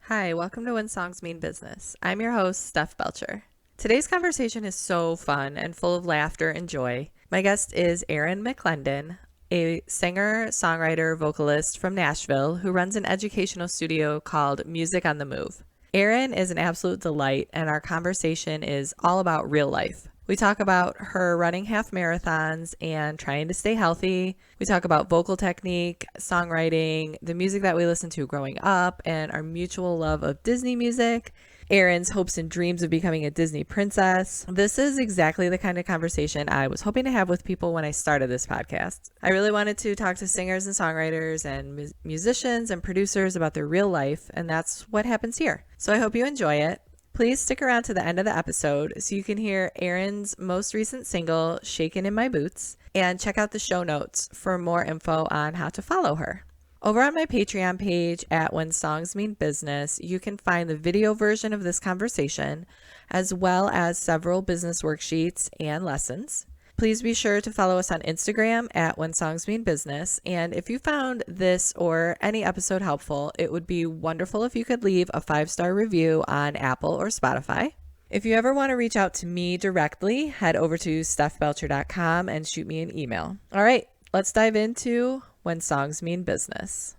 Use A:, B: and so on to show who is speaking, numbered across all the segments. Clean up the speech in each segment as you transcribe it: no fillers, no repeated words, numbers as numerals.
A: Hi, welcome to When Songs Mean Business. I'm your host, Steph Belcher. Today's conversation is so fun and full of laughter and joy. My guest is Erin McLendon, a singer, songwriter, vocalist from Nashville who runs an educational studio called Music on the Move. Erin is an absolute delight, and our conversation is all about real life. We talk about her running half marathons and trying to stay healthy. We talk about vocal technique, songwriting, the music that we listened to growing up, and our mutual love of Disney music. Erin's hopes and dreams of becoming a Disney princess. This is exactly the kind of conversation I was hoping to have with people when I started this podcast. I really wanted to talk to singers and songwriters and musicians and producers about their real life, and that's what happens here. So I hope you enjoy it. Please stick around to the end of the episode so you can hear Erin's most recent single, Shakin in My Boots, and check out the show notes for more info on how to follow her. Over on my Patreon page at When Songs Mean Business, you can find the video version of this conversation, as well as several business worksheets and lessons. Please be sure to follow us on Instagram at When Songs Mean Business. And if you found this or any episode helpful, it would be wonderful if you could leave a 5-star review on Apple or Spotify. If you ever want to reach out to me directly, head over to stephbelcher.com and shoot me an email. All right, let's dive into When Songs Mean Business.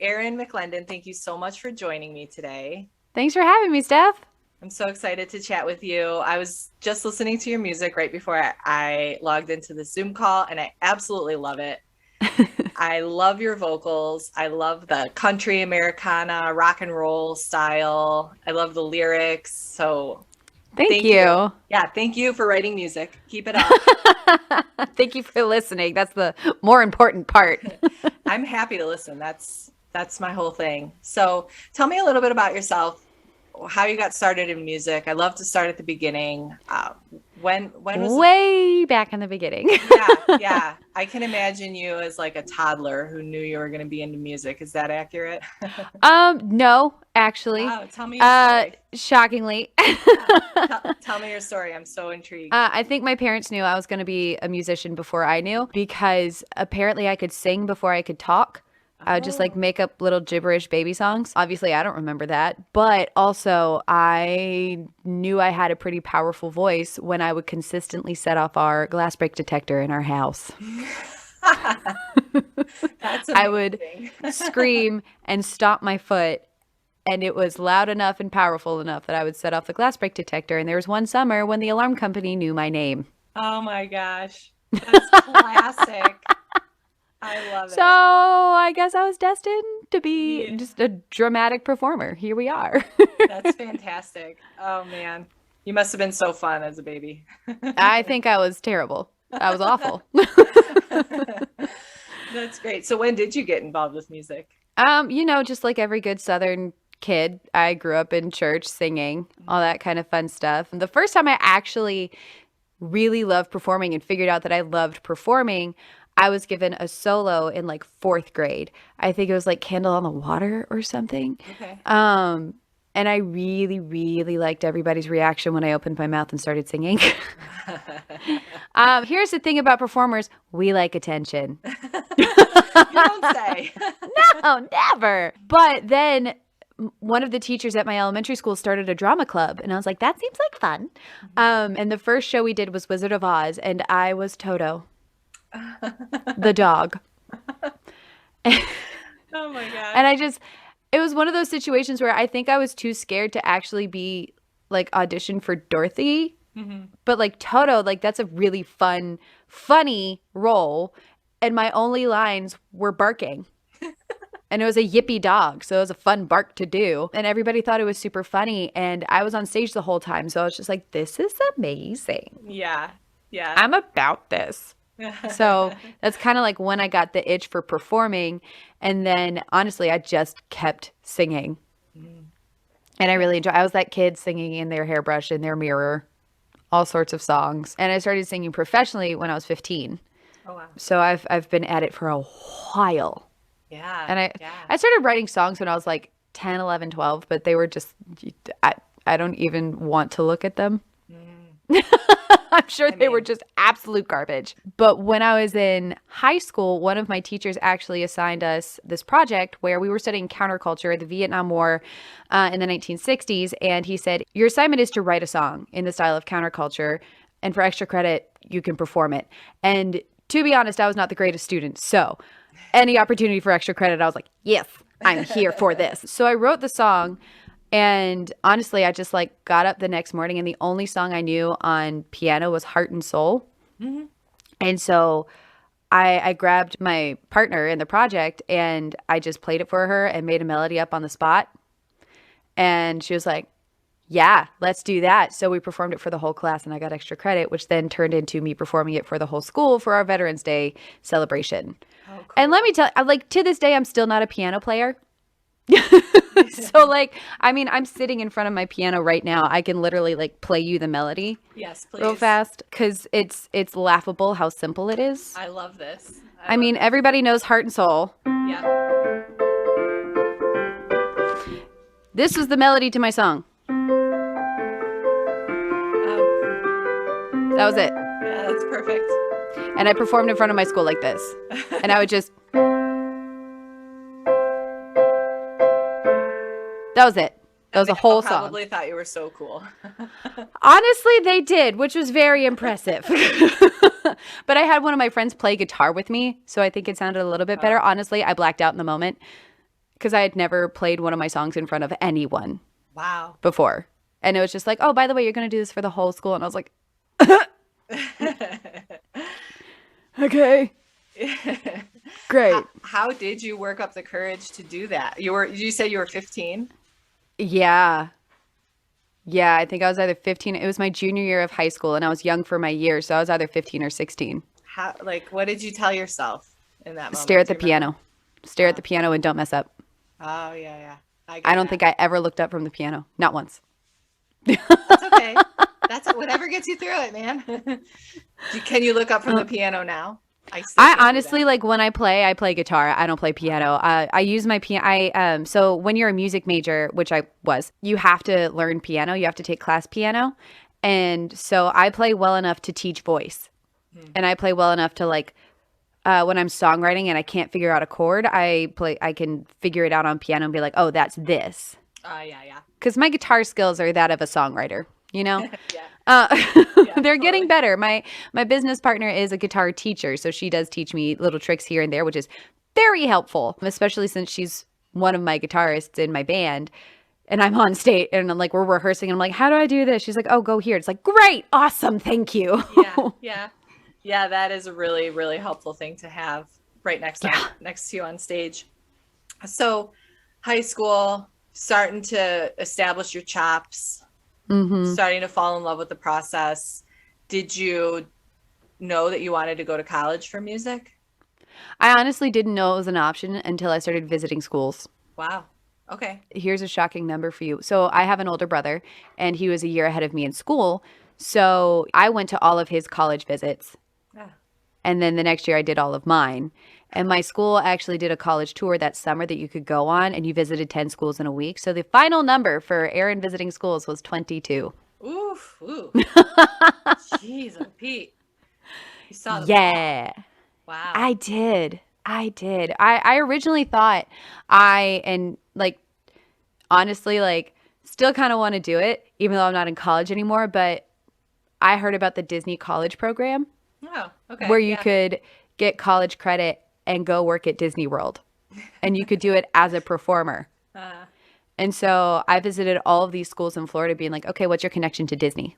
A: Erin McLendon, thank you so much for joining me today.
B: Thanks for having me, Steph.
A: I'm so excited to chat with you. I was just listening to your music right before I logged into the Zoom call, and I absolutely love it. I love your vocals. I love the country, Americana, rock and roll style. I love the lyrics. So
B: thank you.
A: Yeah, thank you for writing music. Keep it up.
B: Thank you for listening. That's the more important part.
A: I'm happy to listen. That's my whole thing. So tell me a little bit about yourself, how you got started in music. I love to start at the beginning. When was
B: way back in the beginning?
A: Yeah. I can imagine you as like a toddler who knew you were going to be into music. Is that accurate?
B: No, actually.
A: Oh, tell me your story.
B: Shockingly.
A: Tell me your story. I'm so intrigued.
B: I think my parents knew I was going to be a musician before I knew, because apparently I could sing before I could talk. I would just like make up little gibberish baby songs. Obviously, I don't remember that. But also, I knew I had a pretty powerful voice when I would consistently set off our glass break detector in our house.
A: That's amazing.
B: I would scream and stomp my foot, and it was loud enough and powerful enough that I would set off the glass break detector. And there was one summer when the alarm company knew my name.
A: Oh my gosh. That's classic. I love it.
B: So I guess I was destined to be just a dramatic performer. Here we are.
A: That's fantastic. Oh man. You must have been so fun as a baby.
B: I think I was terrible. I was awful.
A: That's great. So when did you get involved with music?
B: Just like every good Southern kid, I grew up in church singing, all that kind of fun stuff. And the first time I actually really loved performing and figured out that I loved performing, I was given a solo in like 4th grade. I think it was like Candle on the Water or something.
A: Okay.
B: And I really, really liked everybody's reaction when I opened my mouth and started singing. Here's the thing about performers. We like attention.
A: You don't say.
B: No, never. But then one of the teachers at my elementary school started a drama club, and I was like, that seems like fun. And the first show we did was Wizard of Oz, and I was Toto. The dog.
A: Oh my God.
B: And it was one of those situations where I think I was too scared to actually be like audition for Dorothy. Mm-hmm. But like Toto, like that's a really fun, funny role. And my only lines were barking. And it was a yippy dog. So it was a fun bark to do. And everybody thought it was super funny. And I was on stage the whole time. So I was just like, this is amazing.
A: Yeah.
B: I'm about this. So that's kind of like when I got the itch for performing. And then honestly, I just kept singing. And I really enjoyed. I was that kid singing in their hairbrush, in their mirror, all sorts of songs. And I started singing professionally when I was 15.
A: Oh, wow.
B: So I've been at it for a while.
A: Yeah.
B: And I started writing songs when I was like 10, 11, 12, but they were just, I don't even want to look at them. I'm sure they were just absolute garbage. But when I was in high school, one of my teachers actually assigned us this project where we were studying counterculture, the Vietnam War in the 1960s. And he said, your assignment is to write a song in the style of counterculture. And for extra credit, you can perform it. And to be honest, I was not the greatest student. So any opportunity for extra credit, I was like, yes, I'm here for this. So I wrote the song. And honestly, I just like got up the next morning and the only song I knew on piano was Heart and Soul. Mm-hmm. And so I grabbed my partner in the project and I just played it for her and made a melody up on the spot. And she was like, yeah, let's do that. So we performed it for the whole class and I got extra credit, which then turned into me performing it for the whole school for our Veterans Day celebration. Oh, cool. And let me tell you, like to this day, I'm still not a piano player. So like, I mean, I'm sitting in front of my piano right now. I can literally like play you the melody.
A: Yes, please.
B: Real fast. Cause it's laughable how simple it is.
A: I love this.
B: I mean, everybody knows Heart and Soul.
A: Yeah.
B: This was the melody to my song. That was it.
A: Yeah, that's perfect.
B: And I performed in front of my school like this. And I would just... That was it. That was a whole song.
A: Probably thought you were so cool.
B: Honestly, they did, which was very impressive. But I had one of my friends play guitar with me, so I think it sounded a little bit better. Honestly, I blacked out in the moment because I had never played one of my songs in front of anyone.
A: Wow.
B: Before. And it was just like, oh, by the way, you're going to do this for the whole school. And I was like, okay. Great.
A: How did you work up the courage to do that? Did you say you were 15?
B: Yeah. Yeah, I think I was either 15. It was my junior year of high school, and I was young for my year, so I was either 15 or 16.
A: What did you tell yourself in that moment?
B: Stare at the piano. Stare at the piano and don't mess up.
A: Oh, yeah.
B: I don't think I ever looked up from the piano. Not once.
A: That's okay. That's whatever gets you through it, man. Can you look up from the piano now?
B: I honestly, like when I play guitar. I don't play piano. I use my piano. So when you're a music major, which I was, you have to learn piano. You have to take class piano. And so I play well enough to teach voice. And I play well enough to like, when I'm songwriting and I can't figure out a chord, I can figure it out on piano and be like, oh, that's this.
A: Yeah.
B: Because my guitar skills are that of a songwriter, you know?
A: Yeah.
B: They're getting better. My business partner is a guitar teacher, so she does teach me little tricks here and there, which is very helpful, especially since she's one of my guitarists in my band. And I'm on stage and I'm like, we're rehearsing. And I'm like, how do I do this? She's like, oh, go here. It's like, great. Awesome. Thank you.
A: Yeah. That is a really, really helpful thing to have right next to you on stage. So high school, starting to establish your chops, starting to fall in love with the process. Did you know that you wanted to go to college for music?
B: I honestly didn't know it was an option until I started visiting schools.
A: Wow. Okay.
B: Here's a shocking number for you. So I have an older brother and he was a year ahead of me in school. So I went to all of his college visits. Yeah. And then the next year I did all of mine. And my school actually did a college tour that summer that you could go on, and you visited 10 schools in a week. So the final number for Erin visiting schools was 22.
A: Ooh. Jeez, Pete. You saw the ball. Wow.
B: I did. I originally thought honestly, still kind of want to do it, even though I'm not in college anymore. But I heard about the Disney college program.
A: Oh, okay.
B: Where you could get college credit and go work at Disney World. And you could do it as a performer. And so I visited all of these schools in Florida being like, okay, what's your connection to Disney?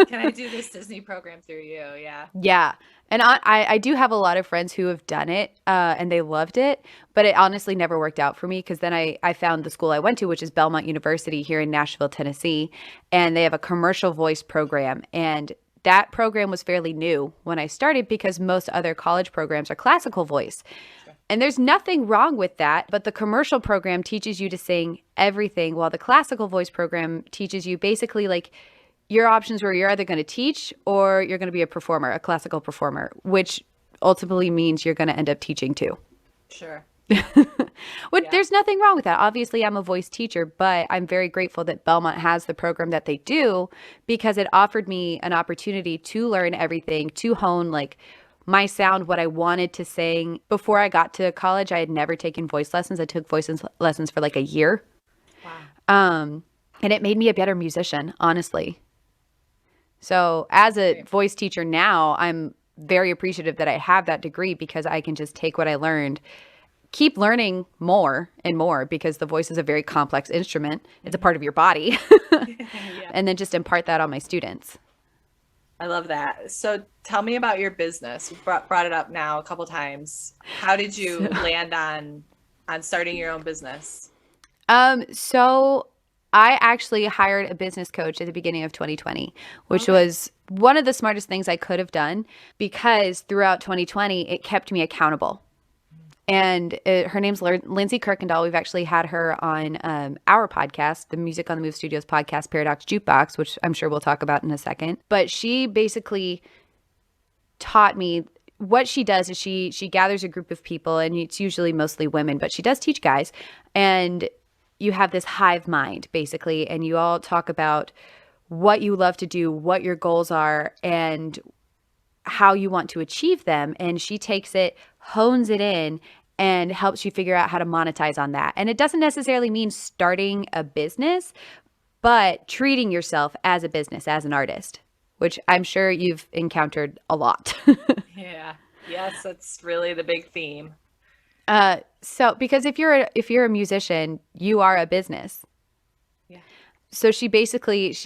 A: Can I do this Disney program through you? Yeah.
B: Yeah. And I do have a lot of friends who have done it and they loved it. But it honestly never worked out for me because then I found the school I went to, which is Belmont University here in Nashville, Tennessee. And they have a commercial voice program. And that program was fairly new when I started because most other college programs are classical voice. Sure. And there's nothing wrong with that, but the commercial program teaches you to sing everything while the classical voice program teaches you basically like your options where you're either going to teach or you're going to be a performer, a classical performer, which ultimately means you're going to end up teaching too.
A: Sure.
B: There's nothing wrong with that. Obviously, I'm a voice teacher, but I'm very grateful that Belmont has the program that they do because it offered me an opportunity to learn everything, to hone like my sound, what I wanted to sing. Before I got to college, I had never taken voice lessons. I took voice lessons for like a year. Wow. And it made me a better musician, honestly. So as a voice teacher now, I'm very appreciative that I have that degree because I can just take what I learned, keep learning more and more because the voice is a very complex instrument. It's a part of your body. And then just impart that on my students.
A: I love that. So tell me about your business. You brought it up now a couple times. How did you land on starting your own business?
B: So I actually hired a business coach at the beginning of 2020, which was one of the smartest things I could have done because throughout 2020, it kept me accountable. And her name's Lindsay Kirkendall. We've actually had her on our podcast, the Music on the Move Studios podcast, Paradox Jukebox, which I'm sure we'll talk about in a second. But she basically taught me what she does is she gathers a group of people, and it's usually mostly women, but she does teach guys. And you have this hive mind, basically, and you all talk about what you love to do, what your goals are, and how you want to achieve them. And she takes it, hones it in, and helps you figure out how to monetize on that. And it doesn't necessarily mean starting a business, but treating yourself as a business, as an artist, which I'm sure you've encountered a lot.
A: Yeah. Yes, that's really the big theme.
B: So because if you're a musician, you are a business.
A: Yeah.
B: So she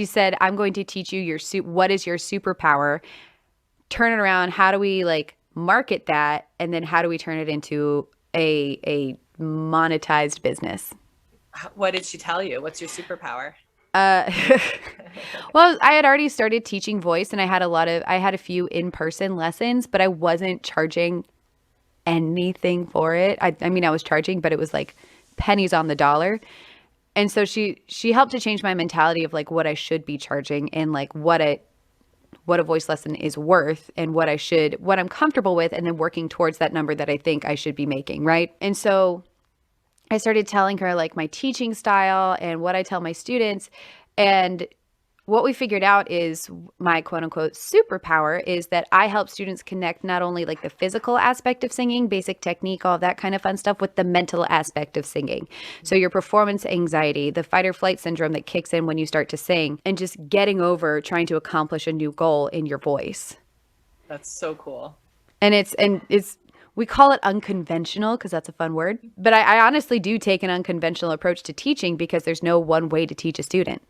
B: said, I'm going to teach you what is your superpower, turn it around. How do we like market that? And then how do we turn it into a monetized business?
A: What did she tell you? What's your superpower?
B: Well, I had already started teaching voice and I had a few in-person lessons, but I wasn't charging anything for it. I mean, I was charging, but it was like pennies on the dollar. And so she helped to change my mentality of like what I should be charging and like what a voice lesson is worth and what I'm comfortable with, and then working towards that number that I think I should be making, right? And so I started telling her like my teaching style and what I tell my students. And what we figured out is my quote unquote superpower is that I help students connect not only like the physical aspect of singing, basic technique, all of that kind of fun stuff, with the mental aspect of singing. So your performance anxiety, the fight or flight syndrome that kicks in when you start to sing, and just getting over trying to accomplish a new goal in your voice.
A: That's so cool.
B: And it's we call it unconventional because that's a fun word. But I honestly do take an unconventional approach to teaching because there's no one way to teach a student.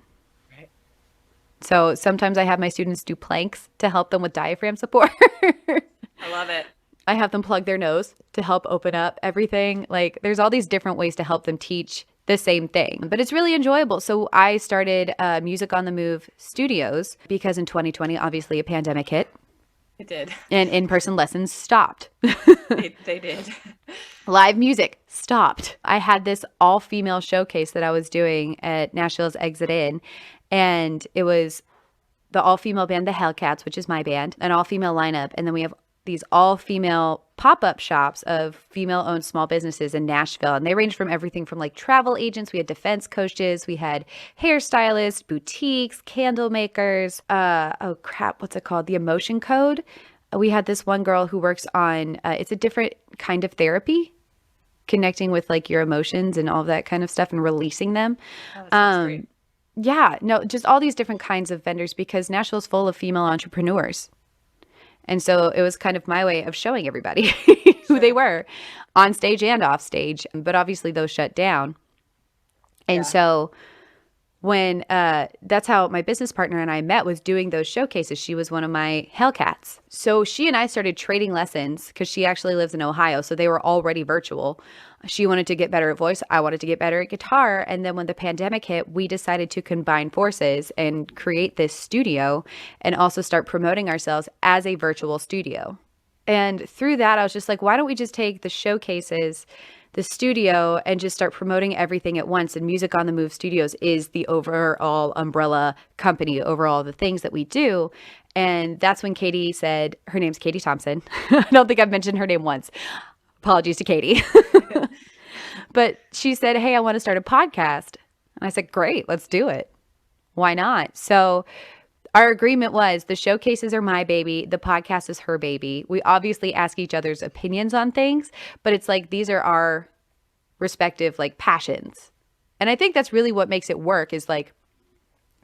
B: So sometimes I have my students do planks to help them with diaphragm support.
A: I love it.
B: I have them plug their nose to help open up everything. Like there's all these different ways to help them teach the same thing, but it's really enjoyable. So I started Music on the Move Studios because in 2020, obviously a pandemic hit.
A: It did.
B: And in-person lessons stopped.
A: They did.
B: Live music stopped. I had this all-female showcase that I was doing at Nashville's Exit Inn. And it was the all-female band, the Hellcats, which is my band, an all-female lineup. And then we have these all-female pop-up shops of female-owned small businesses in Nashville. And they range from everything from like travel agents. We had defense coaches. We had hairstylists, boutiques, candle makers. What's it called? The Emotion Code. We had this one girl who works on, it's a different kind of therapy, connecting with like your emotions and all that kind of stuff and releasing them.
A: Oh, that sounds great.
B: Yeah, no, just all these different kinds of vendors because Nashville's full of female entrepreneurs. And so it was kind of my way of showing everybody who they were on stage and off stage. But obviously those shut down. And so when that's how my business partner and I met, was doing those showcases. She was one of my Hellcats. So she and I started trading lessons because she actually lives in Ohio. So they were already virtual. She wanted to get better at voice. I wanted to get better at guitar. And then when the pandemic hit, we decided to combine forces and create this studio and also start promoting ourselves as a virtual studio. And through that, I was just like, why don't we just take the showcases, the studio, and just start promoting everything at once? And Music on the Move Studios is the overall umbrella company over all the things that we do. And that's when Caitie said, her name's Caitie Thompson. I don't think I've mentioned her name once. Apologies to Caitie. But she said, hey, I want to start a podcast. And I said, great, let's do it. Why not? So our agreement was the showcases are my baby. The podcast is her baby. We obviously ask each other's opinions on things, but it's like these are our respective like passions. And I think that's really what makes it work is like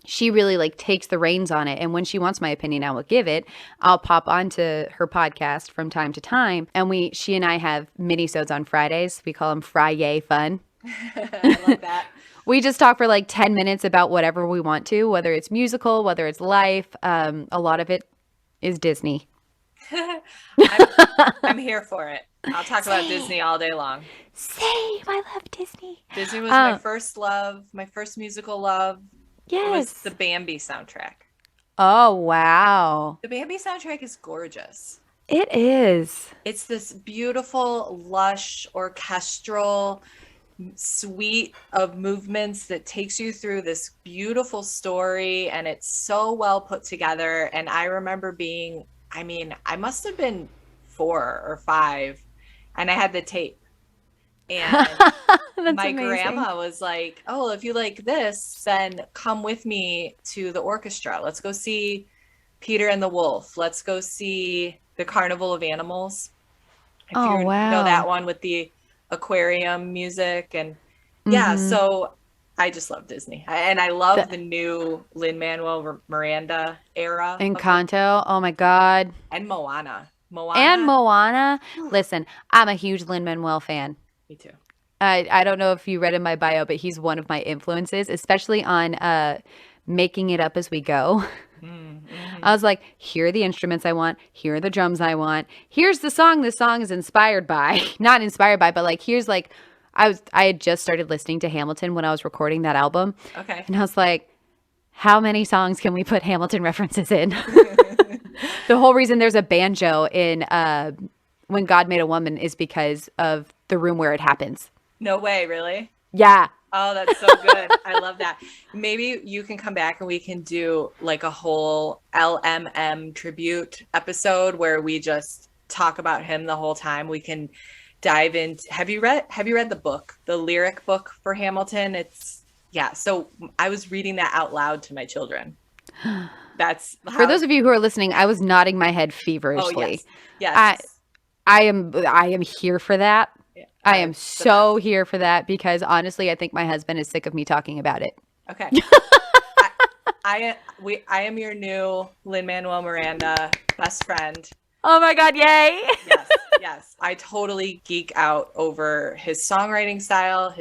B: she really like takes the reins on it. And when she wants my opinion, I will give it. I'll pop onto her podcast from time to time. And she and I have mini-sodes on Fridays. We call them Fry-yay fun.
A: I love that.
B: We just talk for like 10 minutes about whatever we want to, whether it's musical, whether it's life. A lot of it is Disney.
A: I'm here for it. I'll talk about Disney all day long.
B: Same. I love Disney.
A: Disney was my first love, my first musical love.
B: Yes.
A: It was the Bambi soundtrack.
B: Oh, wow.
A: The Bambi soundtrack is gorgeous.
B: It is.
A: It's this beautiful, lush, orchestral suite of movements that takes you through this beautiful story, and it's so well put together. And I remember I must have been 4 or 5, and I had the tape. And my
B: amazing.
A: grandma was like, oh, if you like this, then come with me to the orchestra. Let's go see Peter and the Wolf. Let's go see the Carnival of Animals. If
B: Oh,
A: you
B: wow.
A: know that one with the aquarium music. And yeah, so I just love Disney. And I love the new Lin Manuel Miranda era.
B: Encanto. Oh, my God.
A: And Moana.
B: And Moana. Listen, I'm a huge Lin Manuel fan.
A: Me too.
B: I don't know if you read in my bio, but he's one of my influences, especially on making it up as we go. I was like, here are the instruments I want. Here are the drums I want. Here's the song this song is inspired by. Not inspired by, but like, here's like, I had just started listening to Hamilton when I was recording that album.
A: Okay.
B: And I was like, how many songs can we put Hamilton references in? The whole reason there's a banjo in When God Made a Woman is because of the room where it happens.
A: No way, really?
B: Yeah.
A: Oh, that's so good. I love that. Maybe you can come back and we can do like a whole LMM tribute episode where we just talk about him the whole time. We can dive into, have you read the book, the lyric book for Hamilton? So I was reading that out loud to my children. That's
B: For those of you who are listening, I was nodding my head feverishly.
A: Oh, yes.
B: I am here for that.
A: Yeah,
B: I am so here for that because honestly, I think my husband is sick of me talking about it.
A: Okay. I am your new Lin Manuel Miranda best friend.
B: Oh my God, yay.
A: Yes. I totally geek out over his songwriting style,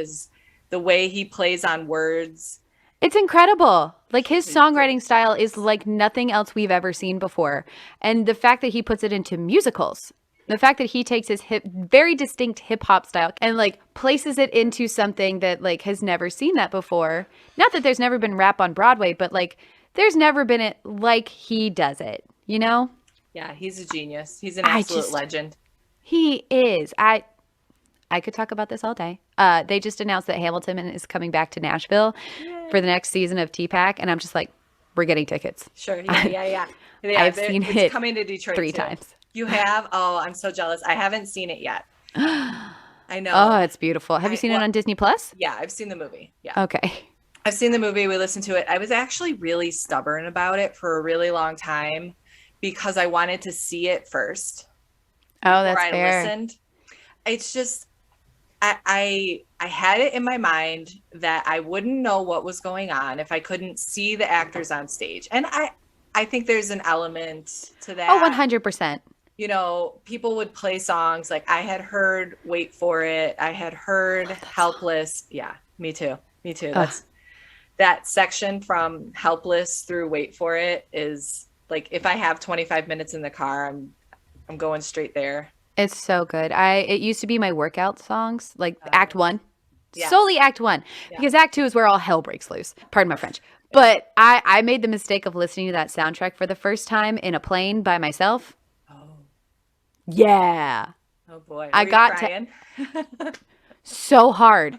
A: the way he plays on words.
B: It's incredible. Like his songwriting style is like nothing else we've ever seen before. And the fact that he puts it into musicals, the fact that he takes his very distinct hip hop style and like places it into something that like has never seen that before. Not that there's never been rap on Broadway, but like there's never been it like he does it, you know?
A: Yeah, he's a genius. He's an absolute legend.
B: He is. I could talk about this all day. They just announced that Hamilton is coming back to Nashville for the next season of TPAC, and I'm just like, we're getting tickets.
A: Sure, yeah.
B: I've seen it
A: coming to Detroit
B: 3
A: too.
B: times.
A: You have? Oh, I'm so jealous. I haven't seen it yet. I know.
B: Oh, it's beautiful. Have you seen it on Disney Plus?
A: Yeah, I've seen the movie. Yeah.
B: Okay.
A: I've seen the movie. We listened to it. I was actually really stubborn about it for a really long time because I wanted to see it first.
B: Oh, that's
A: fair. I listened. It's just I had it in my mind that I wouldn't know what was going on if I couldn't see the actors on stage. And I think there's an element to that.
B: Oh, 100%.
A: You know, people would play songs like I had heard Wait for It. I had heard Helpless. Yeah, me too. That section from Helpless through Wait for It is like if I have 25 minutes in the car, I'm going straight there.
B: It's so good. It used to be my workout songs, like Act 1.
A: Yeah.
B: Solely Act 1.
A: Yeah.
B: Because Act 2 is where all hell breaks loose. Pardon my French. But I made the mistake of listening to that soundtrack for the first time in a plane by myself.
A: Oh.
B: Yeah.
A: Oh boy.
B: I got
A: crying?
B: so hard.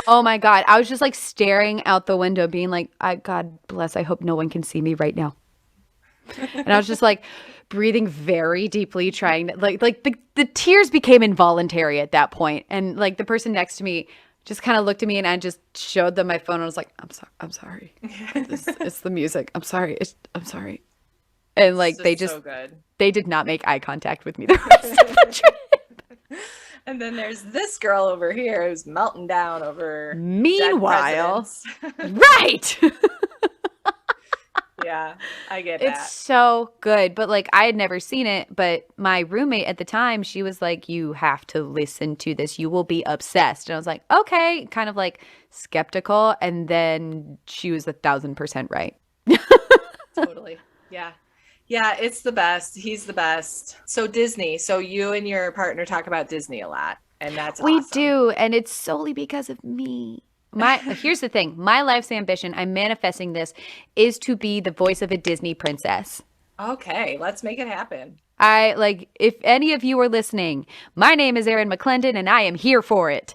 B: Oh my God. I was just like staring out the window being like, God bless. I hope no one can see me right now. And I was just like breathing very deeply, trying to like the tears became involuntary at that point. And like the person next to me just kind of looked at me, and I just showed them my phone. And I was like, I'm sorry. It's the music. I'm sorry. I'm sorry. And like they just,
A: so good.
B: They did not make eye contact with me the rest of the trip.
A: And then there's this girl over here who's melting down over
B: meanwhile, right.
A: Yeah, I get that.
B: It's so good. But like I had never seen it, but my roommate at the time, she was like, you have to listen to this. You will be obsessed. And I was like, okay, kind of like skeptical. And then she was 1,000% right.
A: Totally. Yeah. Yeah, it's the best. He's the best. So Disney. So you and your partner talk about Disney a lot. And that's awesome.
B: We do. And it's solely because of me. Here's the thing. My life's ambition, I'm manifesting this, is to be the voice of a Disney princess.
A: Okay, let's make it happen.
B: If any of you are listening, my name is Erin McLendon and I am here for it.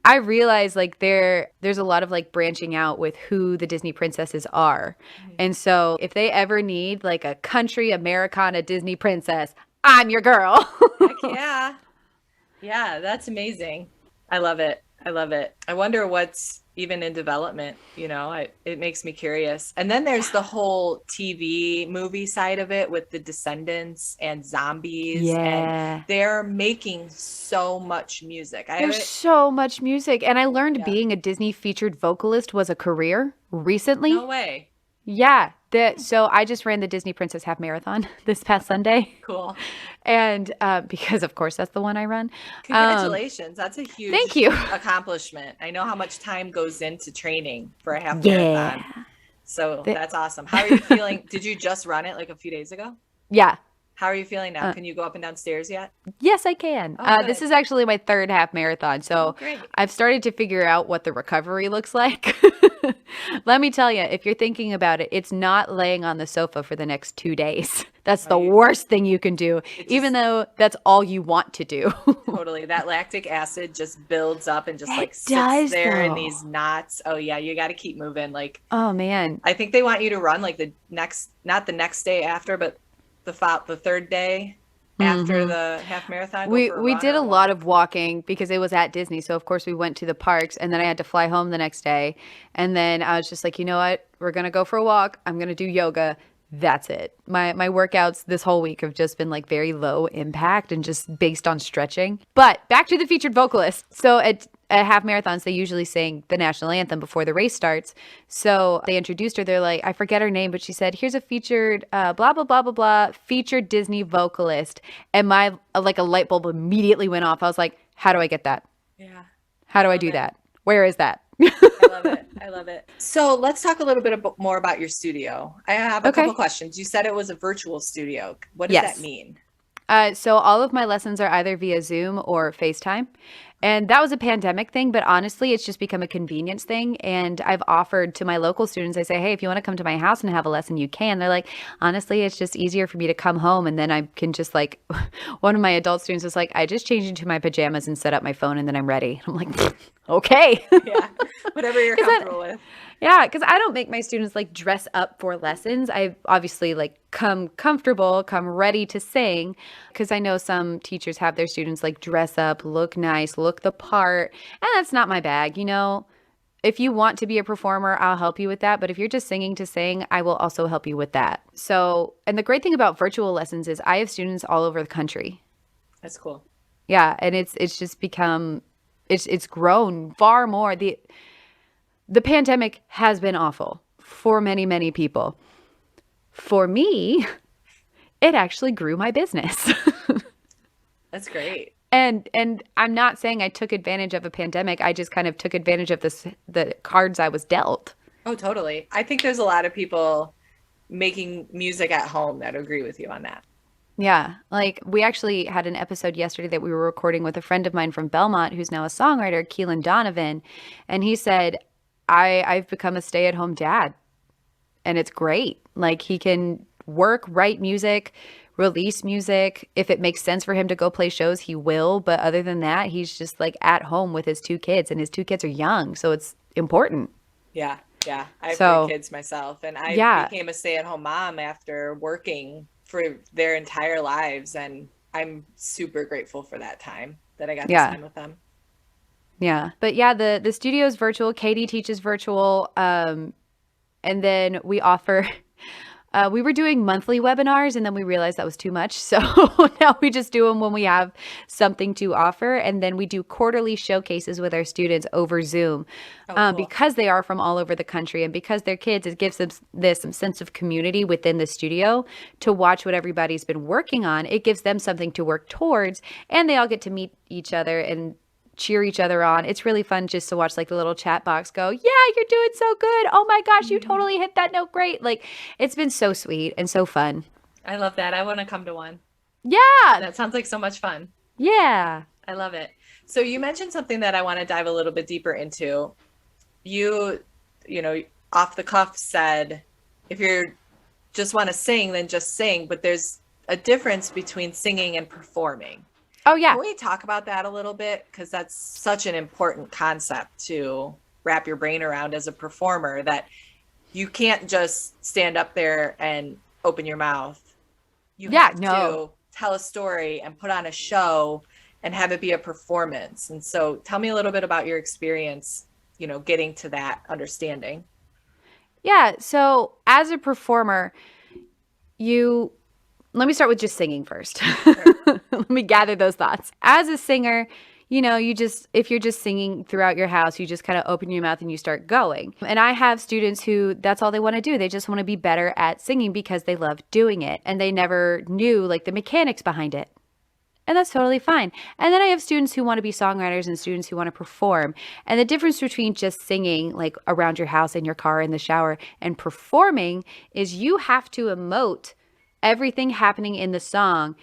B: I realize like there's a lot of like branching out with who the Disney princesses are. And so if they ever need like a country Americana Disney princess, I'm your girl.
A: Heck yeah. Yeah, that's amazing. I love it. I love it. I wonder what's even in development, it makes me curious. And then there's the whole TV movie side of it with the Descendants and zombies.
B: Yeah.
A: And they're making so much music.
B: There's so much music. And I learned being a Disney featured vocalist was a career recently.
A: No way.
B: Yeah. So I just ran the Disney Princess Half Marathon this past Sunday.
A: Cool.
B: And because, of course, that's the one I run.
A: Congratulations. That's a huge
B: thank you.
A: accomplishment. I know how much time goes into training for a half marathon. So that's awesome. How are you feeling? Did you just run it like a few days ago?
B: Yeah.
A: How are you feeling now? Can you go up and down stairs yet?
B: Yes, I can. This is actually my third half marathon. So I've started to figure out what the recovery looks like. Let me tell you, if you're thinking about it, it's not laying on the sofa for the next 2 days. That's the worst thing you can do, even though that's all you want to do.
A: Totally. That lactic acid just builds up and just sits there in these knots. Oh, yeah. You got to keep moving. Like,
B: oh, man.
A: I think they want you to run like not the next day after, but the third day after the half marathon.
B: We did a lot of walking because it was at Disney. So of course we went to the parks, and then I had to fly home the next day. And then I was just like, you know what? We're going to go for a walk. I'm going to do yoga. That's it. My workouts this whole week have just been like very low impact and just based on stretching. But back to the featured vocalist. So at half marathons, they usually sing the national anthem before the race starts. So they introduced her. They're like, I forget her name, but she said, here's a featured blah, blah, blah, blah, blah, featured Disney vocalist. And my a light bulb immediately went off. I was like, how do I get that?
A: Yeah.
B: How do I do that? Where is that?
A: I love it. I love it. So let's talk a little bit more about your studio. I have a couple questions. You said it was a virtual studio. What does that mean?
B: So all of my lessons are either via Zoom or FaceTime. And that was a pandemic thing, but honestly, it's just become a convenience thing. And I've offered to my local students, I say, hey, if you want to come to my house and have a lesson, you can. They're like, honestly, it's just easier for me to come home. And then I can just one of my adult students was like, I just change into my pajamas and set up my phone and then I'm ready. I'm like, okay.
A: Yeah, whatever you're comfortable with.
B: Yeah, because I don't make my students dress up for lessons. I obviously come comfortable, come ready to sing, because I know some teachers have their students dress up, look nice, look the part, and that's not my bag. If you want to be a performer, I'll help you with that. But if you're just singing to sing, I will also help you with that. So, and the great thing about virtual lessons is I have students all over the country.
A: That's cool.
B: Yeah, and it's just become, it's grown far more. The pandemic has been awful for many, many people. For me, it actually grew my business.
A: That's great.
B: And I'm not saying I took advantage of a pandemic. I just kind of took advantage of the cards I was dealt.
A: Oh, totally. I think there's a lot of people making music at home that agree with you on that.
B: Yeah. We actually had an episode yesterday that we were recording with a friend of mine from Belmont, who's now a songwriter, Keelan Donovan. And he said, I've become a stay-at-home dad, and it's great. He can work, write music, release music. If it makes sense for him to go play shows, he will. But other than that, he's just at home with his 2 kids, and his 2 kids are young. So it's important.
A: Yeah. Yeah, I have
B: So,
A: 3 kids myself, and I
B: yeah.
A: became a stay-at-home mom after working for their entire lives, and I'm super grateful for that time that I got to
B: Yeah.
A: spend with them.
B: Yeah. But yeah, the studio is virtual. Caitie teaches virtual. And then we offer we were doing monthly webinars and then we realized that was too much. So now we just do them when we have something to offer. And then we do quarterly showcases with our students over Zoom
A: Oh, cool.
B: because they are from all over the country and because they're kids, it gives them this some sense of community within the studio to watch what everybody's been working on. It gives them something to work towards and they all get to meet each other and cheer each other on. It's really fun just to watch like the little chat box go, yeah, you're doing so good. Oh my gosh, you totally hit that note great. Like it's been so sweet and so fun.
A: I love that. I want to come to one.
B: Yeah.
A: That sounds like so much fun.
B: Yeah.
A: I love it. So you mentioned something that I want to dive a little bit deeper into. You know, off the cuff said, if you're just want to sing, then just sing. But there's a difference between singing and performing.
B: Oh yeah.
A: Can we talk about that a little bit? Because that's such an important concept to wrap your brain around as a performer, that you can't just stand up there and open your mouth. You have to tell a story and put on a show and have it be a performance. And so tell me a little bit about your experience, you know, getting to that understanding.
B: Yeah. So as a performer, let me start with just singing first. Let me gather those thoughts. As a singer, you know, if you're just singing throughout your house, you just kind of open your mouth and you start going. And I have students who that's all they want to do. They just want to be better at singing because they love doing it and they never knew like the mechanics behind it. And that's totally fine. And then I have students who want to be songwriters and students who want to perform. And the difference between just singing like around your house, in your car, in the shower, and performing is you have to emote everything happening in the song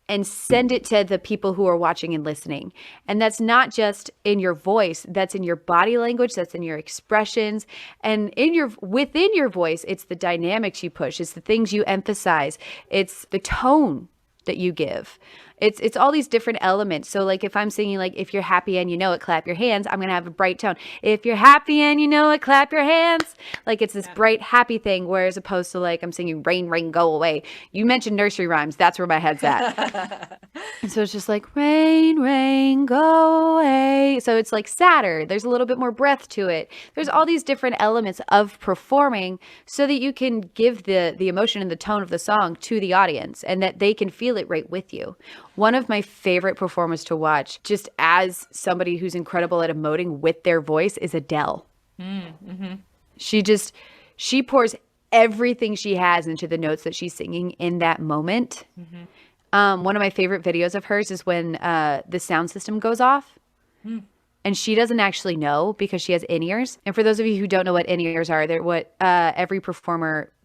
B: and send it to the people who are watching and listening. And that's not just in your voice, that's in your body language, that's in your expressions, and within your voice, it's the dynamics you push, it's the things you emphasize, it's the tone that you give. It's all these different elements. So like if I'm singing like if you're happy and you know it, clap your hands, I'm going to have a bright tone. If you're happy and you know it, clap your hands. Like it's this bright happy thing, whereas opposed to like I'm singing rain, rain, go away. You mentioned nursery rhymes. That's where my head's at. And so it's just like rain, rain, go away. So it's like sadder. There's a little bit more breath to it. There's all these different elements of performing so that you can give the emotion and the tone of the song to the audience and that they can feel it right with you. One of my favorite performers to watch, just as somebody who's incredible at emoting with their voice, is Adele.
A: Mm-hmm.
B: She pours everything she has into the notes that she's singing in that moment. Mm-hmm. One of my favorite videos of hers is when the sound system goes off. Mm. And she doesn't actually know because she has in-ears. And for those of you who don't know what in-ears are, they're what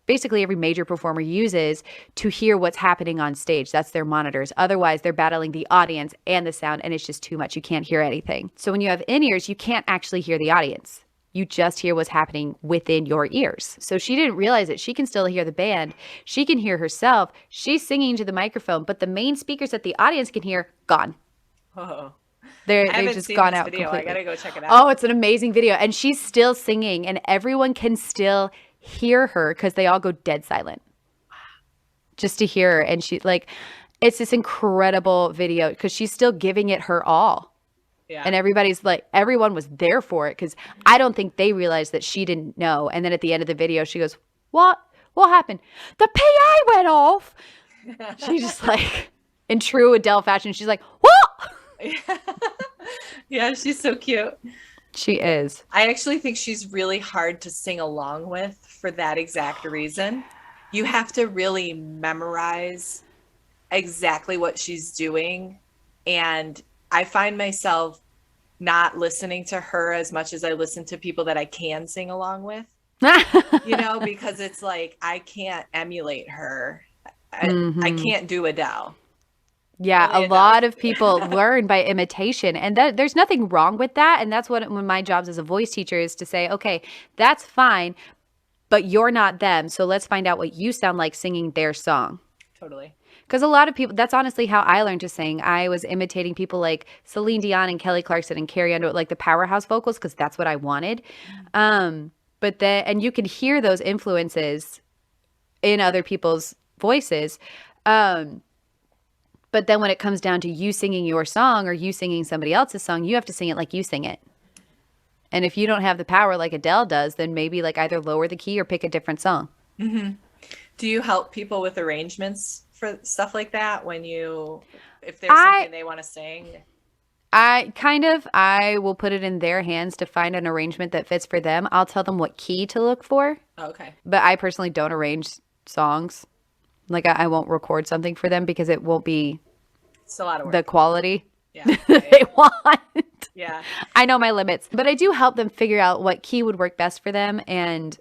B: basically every major performer uses to hear what's happening on stage. That's their monitors. Otherwise, they're battling the audience and the sound, and it's just too much. You can't hear anything. So when you have in-ears, you can't actually hear the audience. You just hear what's happening within your ears. So she didn't realize it. She can still hear the band. She can hear herself. She's singing to the microphone, but the main speakers that the audience can hear, gone.
A: Oh.
B: They've just gone out
A: video.
B: completely.
A: I gotta go check it out.
B: Oh, it's an amazing video. And she's still singing, and everyone can still hear her because they all go dead silent just to hear her. And it's this incredible video because she's still giving it her all. Yeah. And everyone was there for it because I don't think they realized that she didn't know. And then at the end of the video, she goes, what happened? The PA went off. She's just like, in true Adele fashion, she's like, what?
A: Yeah, she's so cute.
B: She is.
A: I actually think she's really hard to sing along with for that exact reason. You have to really memorize exactly what she's doing. And I find myself not listening to her as much as I listen to people that I can sing along with, because it's like, I can't emulate her. I can't do Adele.
B: Yeah, a lot of people learn by imitation, and there's nothing wrong with that. And that's one of my jobs as a voice teacher is to say, okay, that's fine, but you're not them. So let's find out what you sound like singing their song.
A: Totally.
B: Because a lot of people, that's honestly how I learned to sing. I was imitating people like Celine Dion and Kelly Clarkson and Carrie Underwood, like the powerhouse vocals, because that's what I wanted. but then, and you can hear those influences in other people's voices. But then when it comes down to you singing your song or you singing somebody else's song, you have to sing it like you sing it. And if you don't have the power like Adele does, then maybe like either lower the key or pick a different song.
A: Mm-hmm. Do you help people with arrangements for stuff like that if there's something they want to sing?
B: I will put it in their hands to find an arrangement that fits for them. I'll tell them what key to look for.
A: Okay.
B: But I personally don't arrange songs. Like I won't record something for them because it won't be
A: it's a lot of work.
B: The quality
A: they
B: want.
A: Yeah.
B: I know my limits, but I do help them figure out what key would work best for them. And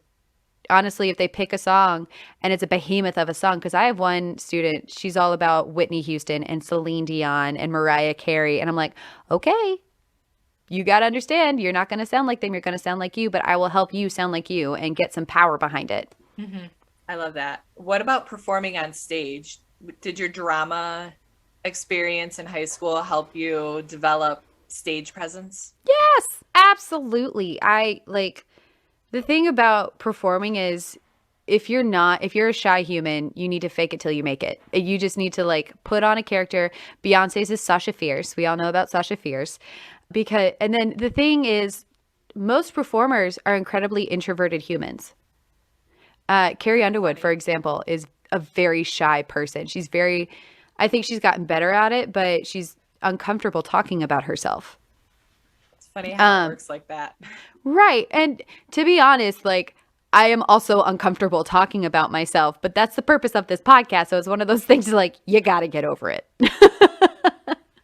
B: honestly, if they pick a song and it's a behemoth of a song, because I have one student, she's all about Whitney Houston and Celine Dion and Mariah Carey. And I'm like, okay, you got to understand, you're not going to sound like them. You're going to sound like you, but I will help you sound like you and get some power behind it.
A: Mm-hmm. I love that. What about performing on stage? Did your drama experience in high school help you develop stage presence?
B: Yes, absolutely. The thing about performing is if you're a shy human, you need to fake it till you make it. You just need to like put on a character. Beyonce's is Sasha Fierce. We all know about Sasha Fierce. And then the thing is, most performers are incredibly introverted humans. Carrie Underwood, for example, is a very shy person. I think she's gotten better at it, but she's uncomfortable talking about herself.
A: It's funny how it works like that.
B: Right. And to be honest, like I am also uncomfortable talking about myself, but that's the purpose of this podcast. So it's one of those things like, you got to get over it.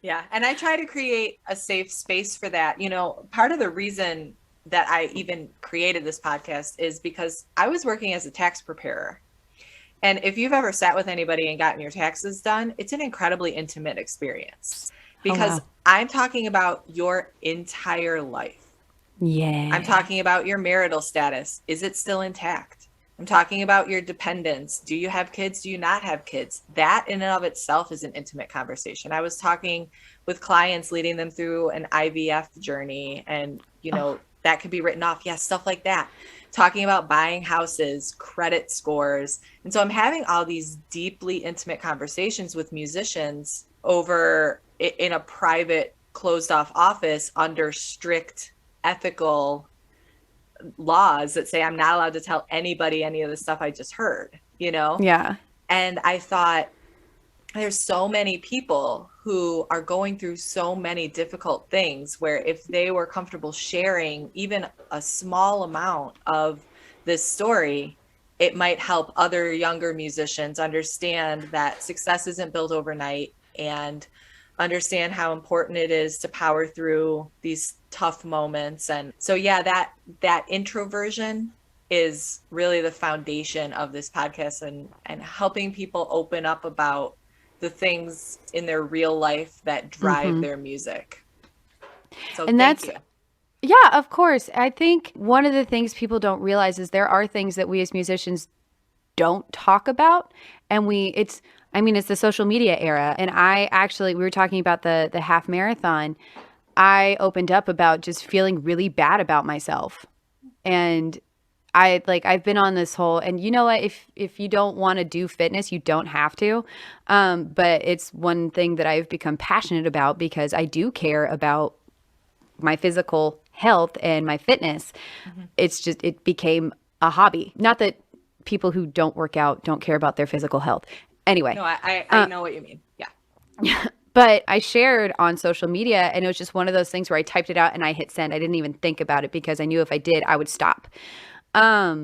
A: Yeah. And I try to create a safe space for that. You know, part of the reason that I even created this podcast is because I was working as a tax preparer. And if you've ever sat with anybody and gotten your taxes done, it's an incredibly intimate experience because I'm talking about your entire life.
B: Yeah.
A: I'm talking about your marital status. Is it still intact? I'm talking about your dependents. Do you have kids? Do you not have kids? That in and of itself is an intimate conversation. I was talking with clients, leading them through an IVF journey, and, that could be written off. Yeah, stuff like that. Talking about buying houses, credit scores. And so I'm having all these deeply intimate conversations with musicians over in a private, closed off office under strict ethical laws that say I'm not allowed to tell anybody any of the stuff I just heard,
B: Yeah.
A: And I thought, there's so many people who are going through so many difficult things where if they were comfortable sharing even a small amount of this story, it might help other younger musicians understand that success isn't built overnight and understand how important it is to power through these tough moments. And so, yeah, that introversion is really the foundation of this podcast and helping people open up about the things in their real life that drive their music. So thank you.
B: Yeah, of course. I think one of the things people don't realize is there are things that we as musicians don't talk about. And it's the social media era. And we were talking about the half marathon. I opened up about just feeling really bad about myself. And I've been on this whole, and you know what, if you don't want to do fitness, you don't have to. But it's one thing that I've become passionate about because I do care about my physical health and my fitness. Mm-hmm. It became a hobby. Not that people who don't work out don't care about their physical health. Anyway.
A: No, I know what you mean. Yeah.
B: But I shared on social media, and it was just one of those things where I typed it out and I hit send. I didn't even think about it because I knew if I did, I would stop. Back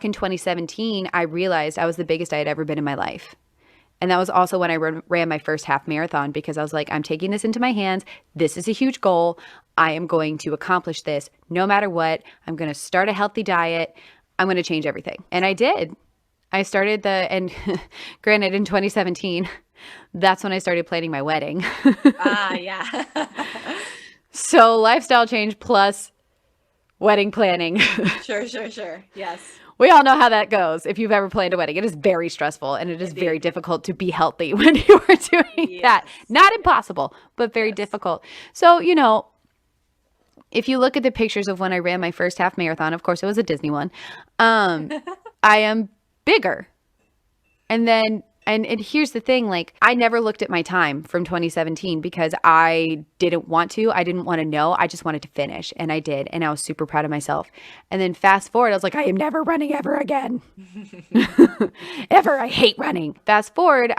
B: in 2017, I realized I was the biggest I had ever been in my life. And that was also when I ran my first half marathon because I was like, I'm taking this into my hands. This is a huge goal. I am going to accomplish this no matter what. I'm going to start a healthy diet. I'm going to change everything. And I did. I started and granted in 2017, that's when I started planning my wedding.
A: Yeah.
B: So lifestyle change plus wedding planning.
A: Sure. Yes.
B: We all know how that goes. If you've ever planned a wedding, it is very stressful and it is very difficult to be healthy when you are doing that. Not impossible, but very difficult. So, if you look at the pictures of when I ran my first half marathon, of course it was a Disney one, I am bigger. And here's the thing, like, I never looked at my time from 2017 because I didn't want to. I didn't want to know. I just wanted to finish. And I did. And I was super proud of myself. And then fast forward, I was like, I am never running ever again. Ever. I hate running. Fast forward,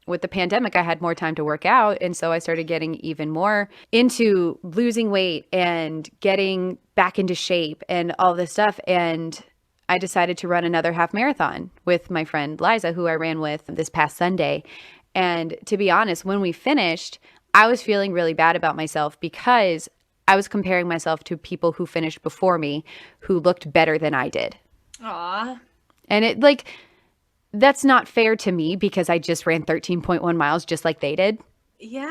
B: with the pandemic, I had more time to work out. And so I started getting even more into losing weight and getting back into shape and all this stuff. And I decided to run another half marathon with my friend Liza, who I ran with this past Sunday. And to be honest, when we finished, I was feeling really bad about myself because I was comparing myself to people who finished before me who looked better than I did.
A: Aw.
B: And that's not fair to me because I just ran 13.1 miles just like they did.
A: Yeah.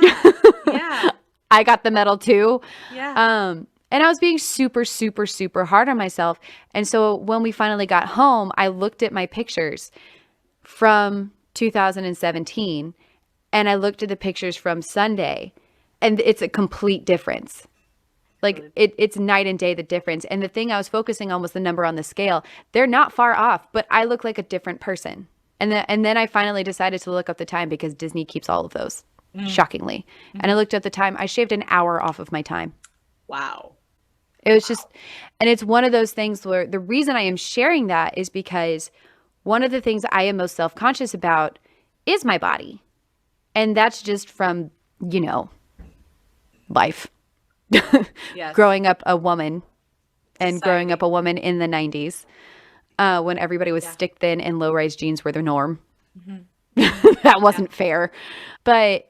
A: Yeah.
B: I got the medal too.
A: Yeah.
B: And I was being super, super, super hard on myself. And so when we finally got home, I looked at my pictures from 2017 and I looked at the pictures from Sunday, and it's a complete difference. Like it's night and day, the difference. And the thing I was focusing on was the number on the scale. They're not far off, but I look like a different person. And then I finally decided to look up the time because Disney keeps all of those, shockingly. And I looked at the time. I shaved an hour off of my time.
A: Wow.
B: It was just, and it's one of those things where the reason I am sharing that is because one of the things I am most self-conscious about is my body. And that's just from, life.
A: Yes.
B: Growing up a woman and
A: Society.
B: growing up a woman in the 90s when everybody was stick thin and low-rise jeans were the norm. Mm-hmm. That wasn't fair. But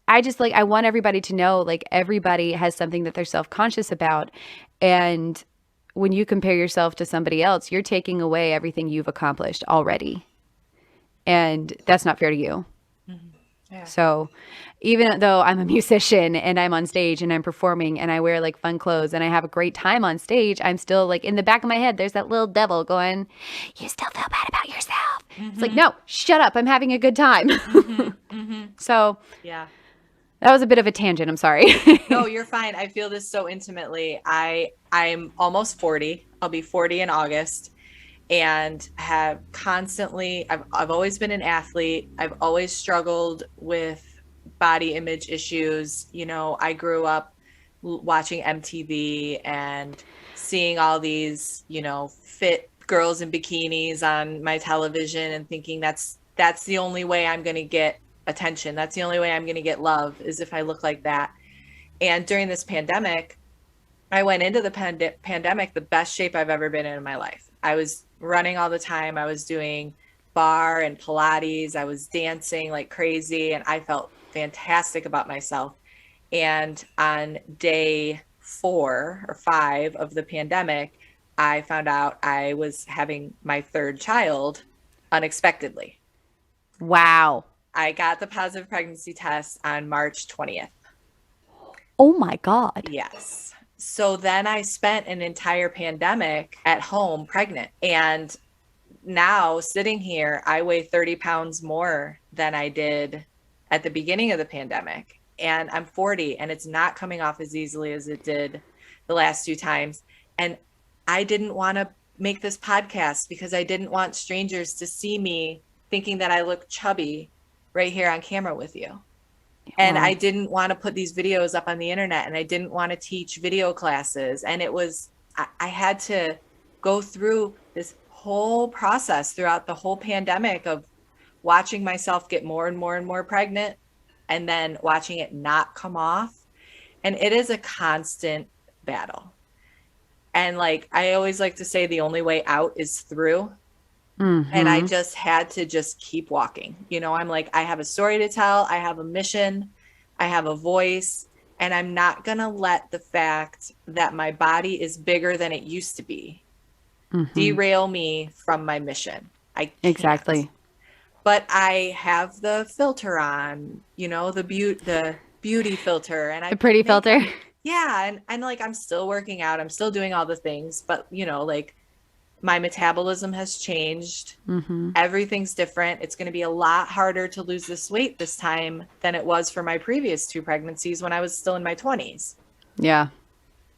B: I just I want everybody to know, everybody has something that they're self-conscious about. And when you compare yourself to somebody else, you're taking away everything you've accomplished already. And that's not fair to you.
A: Mm-hmm. Yeah.
B: So even though I'm a musician and I'm on stage and I'm performing and I wear fun clothes and I have a great time on stage, I'm still in the back of my head, there's that little devil going, you still feel bad about yourself. Mm-hmm. It's no, shut up. I'm having a good time. Mm-hmm. Mm-hmm. So
A: yeah.
B: That was a bit of a tangent. I'm sorry.
A: No, you're fine. I feel this so intimately. I'm almost 40. I'll be 40 in August, and have constantly, I've always been an athlete. I've always struggled with body image issues. I grew up watching MTV and seeing all these, fit girls in bikinis on my television and thinking that's the only way I'm going to get attention. That's the only way I'm going to get love, is if I look like that. And during this pandemic, I went into the pandemic the best shape I've ever been in my life. I was running all the time. I was doing bar and Pilates. I was dancing like crazy, and I felt fantastic about myself. And on day 4 or 5 of the pandemic, I found out I was having my 3rd child unexpectedly.
B: Wow.
A: I got the positive pregnancy test on March 20th.
B: Oh my God.
A: Yes. So then I spent an entire pandemic at home pregnant. And now sitting here, I weigh 30 pounds more than I did at the beginning of the pandemic. And I'm 40, and it's not coming off as easily as it did the last 2 times. And I didn't want to make this podcast because I didn't want strangers to see me thinking that I look chubby right here on camera with you. Wow. And I didn't want to put these videos up on the internet, and I didn't want to teach video classes. And it was, I had to go through this whole process throughout the whole pandemic of watching myself get more and more and more pregnant, and then watching it not come off. And it is a constant battle. And I always like to say, the only way out is through. Mm-hmm. And I just had to just keep walking. I'm I have a story to tell. I have a mission. I have a voice. And I'm not going to let the fact that my body is bigger than it used to be derail me from my mission. I can't.
B: Exactly.
A: But I have the filter on, the beauty filter. And
B: the pretty filter.
A: Yeah. And I'm still working out. I'm still doing all the things. But, my metabolism has changed. Mm-hmm. Everything's different. It's going to be a lot harder to lose this weight this time than it was for my previous 2 pregnancies when I was still in my 20s.
B: Yeah.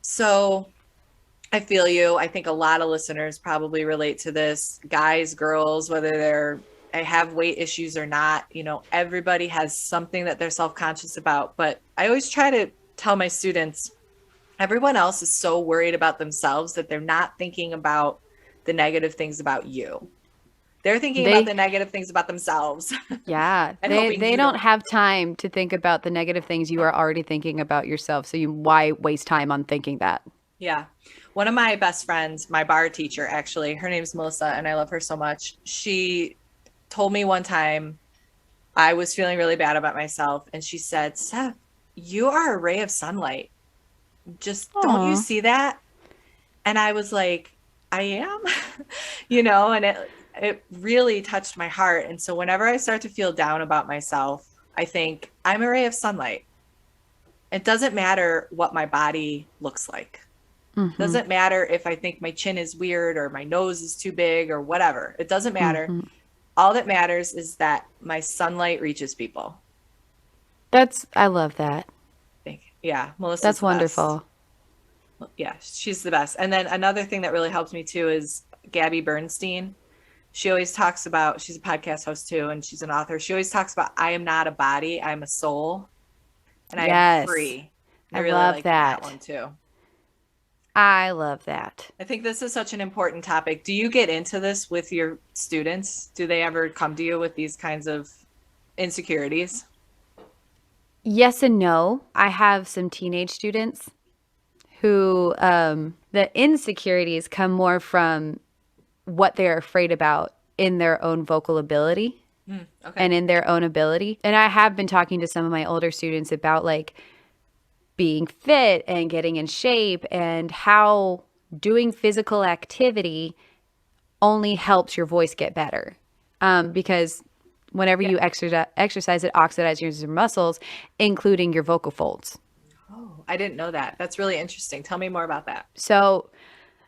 A: So I feel you. I think a lot of listeners probably relate to this. Guys, girls, whether they have weight issues or not, everybody has something that they're self-conscious about. But I always try to tell my students, everyone else is so worried about themselves that they're not thinking about the negative things about you. They're thinking about the negative things about themselves.
B: Yeah. They don't have time to think about the negative things you are already thinking about yourself. So why waste time on thinking that?
A: Yeah. One of my best friends, my bar teacher, actually, her name's Melissa, and I love her so much. She told me one time I was feeling really bad about myself. And she said, Steph, you are a ray of sunlight. Just don't you see that? And I was like, I am, and it really touched my heart. And so whenever I start to feel down about myself, I think I'm a ray of sunlight. It doesn't matter what my body looks like. Mm-hmm. Doesn't matter if I think my chin is weird or my nose is too big or whatever. It doesn't matter. Mm-hmm. All that matters is that my sunlight reaches people.
B: I love that.
A: Yeah, Melissa.
B: That's wonderful.
A: Best. Yeah, she's the best. And then another thing that really helps me too is Gabby Bernstein. She always talks about, she's a podcast host too, and she's an author. She always talks about, I am not a body, I'm a soul. And I am free. I really love that one too.
B: I love that.
A: I think this is such an important topic. Do you get into this with your students? Do they ever come to you with these kinds of insecurities?
B: Yes and no. I have some teenage students who the insecurities come more from what they're afraid about in their own vocal ability and in their own ability. And I have been talking to some of my older students about like being fit and getting in shape and how doing physical activity only helps your voice get better. Because whenever you exercise, it oxidizes your muscles, including your vocal folds.
A: Oh, I didn't know that. That's really interesting. Tell me more about that.
B: So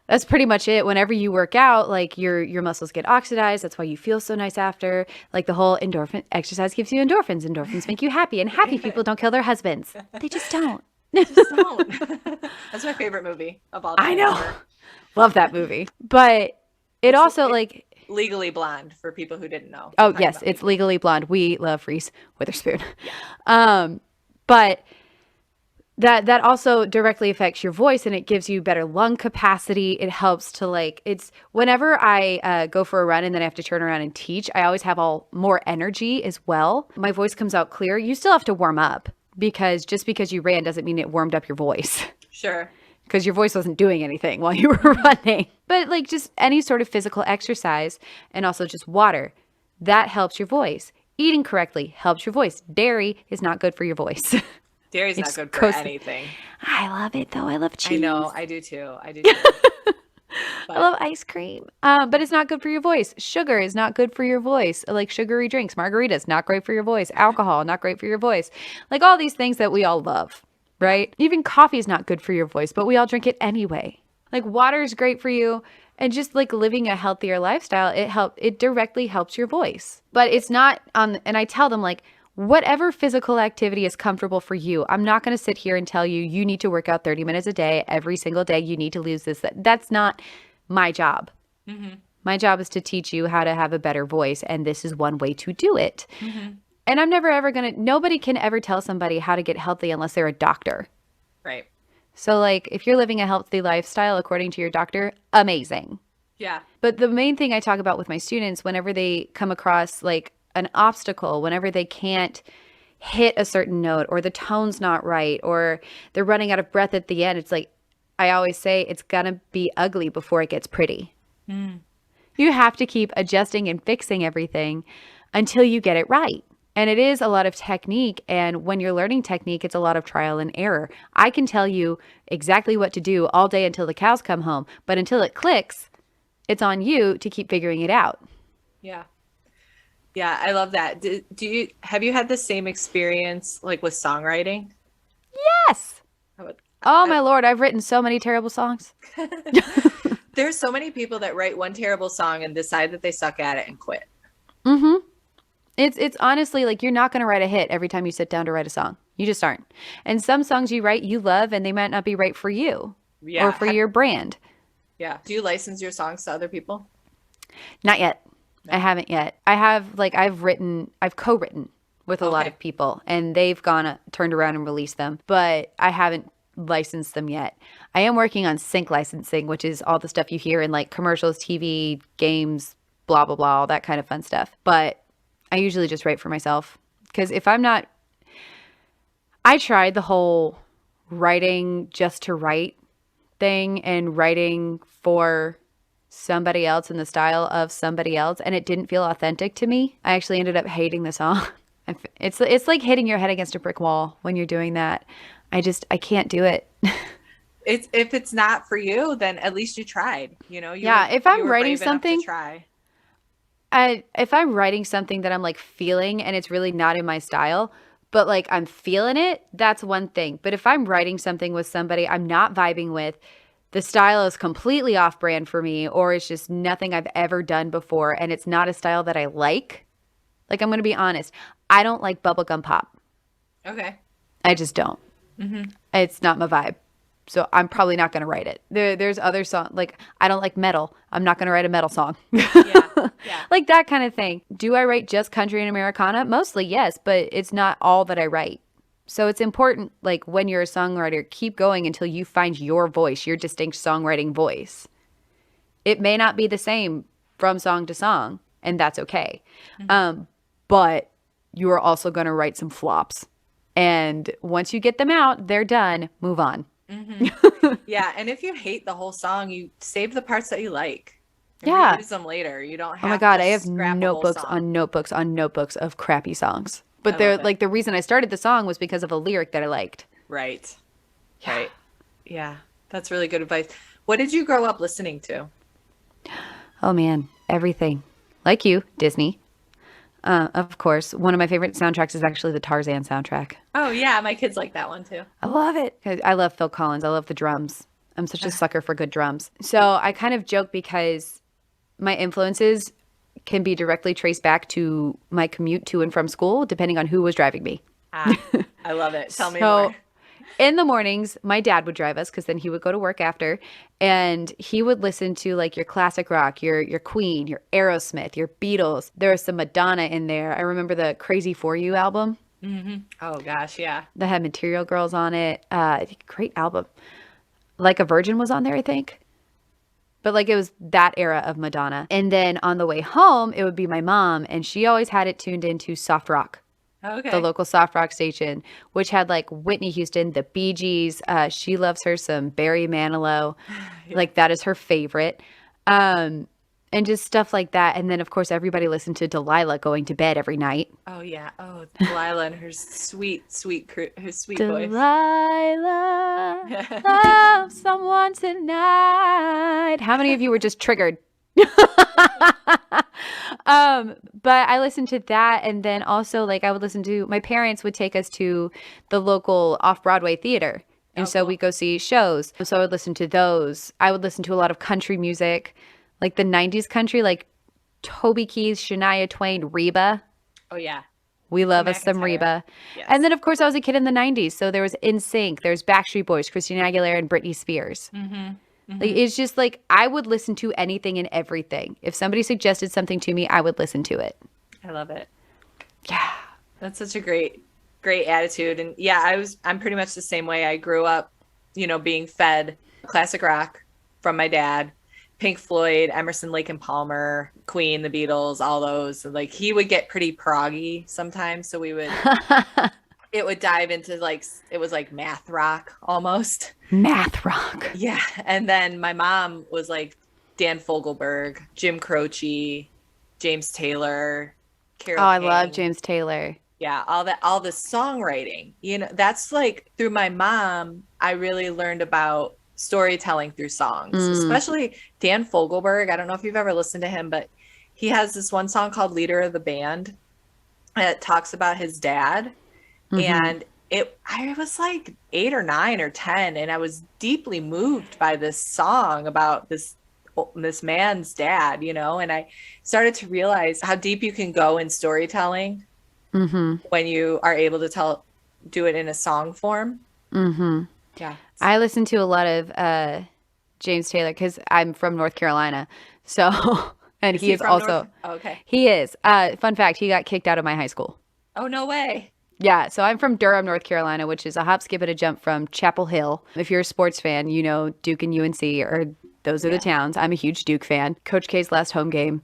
B: that's pretty much it. Whenever you work out, like your muscles get oxidized. That's why you feel so nice after. Like the whole endorphin exercise gives you endorphins. Endorphins make you happy, and happy people don't kill their husbands. They just don't.
A: Just don't. That's my favorite movie of all time.
B: I know. Love that movie. But it's also like
A: Legally Blonde for people who didn't know.
B: Oh, yes, it's Legally Blonde. We love Reese Witherspoon. Yeah. But that also directly affects your voice, and it gives you better lung capacity. It helps to it's whenever I go for a run and then I have to turn around and teach, I always have more energy as well. My voice comes out clear. You still have to warm up because just because you ran doesn't mean it warmed up your voice.
A: Sure.
B: Because your voice wasn't doing anything while you were running. But just any sort of physical exercise and also just water, that helps your voice. Eating correctly helps your voice. Dairy is not good for your voice.
A: Dairy's not good for anything.
B: I love it though. I love cheese.
A: I know. I do too.
B: I love ice cream. But it's not good for your voice. Sugar is not good for your voice. Like sugary drinks, margaritas, not great for your voice. Alcohol, not great for your voice. Like all these things that we all love. Right? Even coffee is not good for your voice, but we all drink it anyway. Like water is great for you, and just like living a healthier lifestyle, it directly helps your voice. But it's not and I tell them like whatever physical activity is comfortable for you. I'm not going to sit here and tell you need to work out 30 minutes a day every single day. You need to lose this. That's not my job. Mm-hmm. My job is to teach you how to have a better voice, and this is one way to do it. Mm-hmm. And I'm never ever nobody can ever tell somebody how to get healthy unless they're a doctor.
A: Right.
B: So like if you're living a healthy lifestyle according to your doctor, amazing.
A: Yeah.
B: But the main thing I talk about with my students whenever they come across like an obstacle, whenever they can't hit a certain note or the tone's not right or they're running out of breath at the end, it's like I always say it's going to be ugly before it gets pretty. Mm. You have to keep adjusting and fixing everything until you get it right. And it is a lot of technique. And when you're learning technique, it's a lot of trial and error. I can tell you exactly what to do all day until the cows come home. But until it clicks, it's on you to keep figuring it out.
A: Yeah. Yeah, I love that. Have you had the same experience like with songwriting?
B: Yes. My Lord, I've written so many terrible songs.
A: There's so many people that write one terrible song and decide that they suck at it and quit.
B: Mm-hmm. It's honestly like you're not going to write a hit every time you sit down to write a song. You just aren't. And some songs you write, you love, and they might not be right for you.
A: Yeah.
B: or for your brand.
A: Yeah. Do you license your songs to other people?
B: Not yet.
A: No.
B: I haven't yet. I have I've co-written with a lot of people, and they've turned around and released them, but I haven't licensed them yet. I am working on sync licensing, which is all the stuff you hear in like commercials, TV, games, blah, blah, blah, all that kind of fun stuff. But I usually just write for myself, because if I'm not, I tried the whole writing just to write thing and writing for somebody else in the style of somebody else, and it didn't feel authentic to me. I actually ended up hating the song. It's like hitting your head against a brick wall when you're doing that. I can't do it.
A: If it's not for you, then at least you tried.
B: If I'm writing something,
A: try.
B: If I'm writing something that I'm like feeling and it's really not in my style, but like I'm feeling it, that's one thing. But if I'm writing something with somebody I'm not vibing with, the style is completely off brand for me, or it's just nothing I've ever done before, and it's not a style that I like. Like, I'm going to be honest. I don't like bubblegum pop.
A: Okay.
B: I just don't. Mm-hmm. It's not my vibe. So I'm probably not going to write it. There's other songs. Like, I don't like metal. I'm not going to write a metal song.
A: Yeah.
B: Like that kind of thing. Do I write just country and Americana? Mostly, yes, but it's not all that I write. So it's important, like when you're a songwriter, keep going until you find your voice, your distinct songwriting voice. It may not be the same from song to song, and that's okay. Mm-hmm. But you are also going to write some flops. And once you get them out, they're done. Move on.
A: Mm-hmm. Yeah, and if you hate the whole song, you save the parts that you like.
B: Yeah.
A: Use them later. You don't have
B: Oh my God,
A: to
B: I have
A: scrap
B: notebooks on notebooks on notebooks of crappy songs. But they're like, the reason I started the song was because of a lyric that I liked.
A: Right.
B: Yeah.
A: Right. Yeah. That's really good advice. What did you grow up listening to?
B: Oh man, everything. Like you, Disney. Of course, one of my favorite soundtracks is actually the Tarzan soundtrack.
A: Oh yeah, my kids like that one too.
B: I love it. I love Phil Collins. I love the drums. I'm such a sucker for good drums. So I kind of joke because my influences can be directly traced back to my commute to and from school, depending on who was driving me.
A: I love it. Tell me more.
B: In the mornings, my dad would drive us because then he would go to work after, and he would listen to like your classic rock, your Queen, your Aerosmith, your Beatles. There was some Madonna in there. I remember the Crazy For You album.
A: Mm-hmm. Oh gosh, yeah.
B: That had Material Girls on it. Great album. Like a Virgin was on there, I think. But like it was that era of Madonna. And then on the way home, it would be my mom, and she always had it tuned into soft rock.
A: Okay.
B: The local soft rock station, which had like Whitney Houston, the Bee Gees. She loves her some Barry Manilow. Yeah. Like that is her favorite. And just stuff like that. And then of course everybody listened to Delilah going to bed every night.
A: Oh yeah. Oh, Delilah and her sweet voice.
B: Delilah, love someone tonight. How many of you were just triggered? But I listened to that, and then also like I would listen to, my parents would take us to the local off-Broadway theater, and so we go see shows. So I would listen to those. I would listen to a lot of country music, like the 90s country, like Toby Keith, Shania Twain, Reba.
A: Oh yeah.
B: We love us some Reba. Yes. And then of course I was a kid in the 90s, so there was NSYNC, there's Backstreet Boys, Christina Aguilera, and Britney Spears. Mm-hmm. Mm-hmm. Like, it's just like I would listen to anything and everything. If somebody suggested something to me, I would listen to it.
A: I love it.
B: Yeah.
A: That's such a great attitude. And yeah, I'm pretty much the same way. I grew up, being fed classic rock from my dad, Pink Floyd, Emerson, Lake and Palmer, Queen, the Beatles, all those. Like he would get pretty proggy sometimes. So we would it would dive into like, it was like math rock almost.
B: Math rock.
A: Yeah. And then my mom was like Dan Fogelberg, Jim Croce, James Taylor, Carole
B: I
A: King.
B: love James Taylor.
A: Yeah. All the songwriting, that's like through my mom, I really learned about storytelling through songs, especially Dan Fogelberg. I don't know if you've ever listened to him, but he has this one song called Leader of the Band that talks about his dad. And I was like 8 or 9 or 10, and I was deeply moved by this song about this man's dad, and I started to realize how deep you can go in storytelling when you are able to do it in a song form.
B: Mm-hmm.
A: Yeah.
B: I listen to a lot of James Taylor because I'm from North Carolina. So, and he is also,
A: okay.
B: He is. Fun fact, he got kicked out of my high school.
A: Oh, no way.
B: Yeah, so I'm from Durham, North Carolina, which is a hop, skip, and a jump from Chapel Hill. If you're a sports fan, you know Duke and UNC, or those are the towns. I'm a huge Duke fan. Coach K's last home game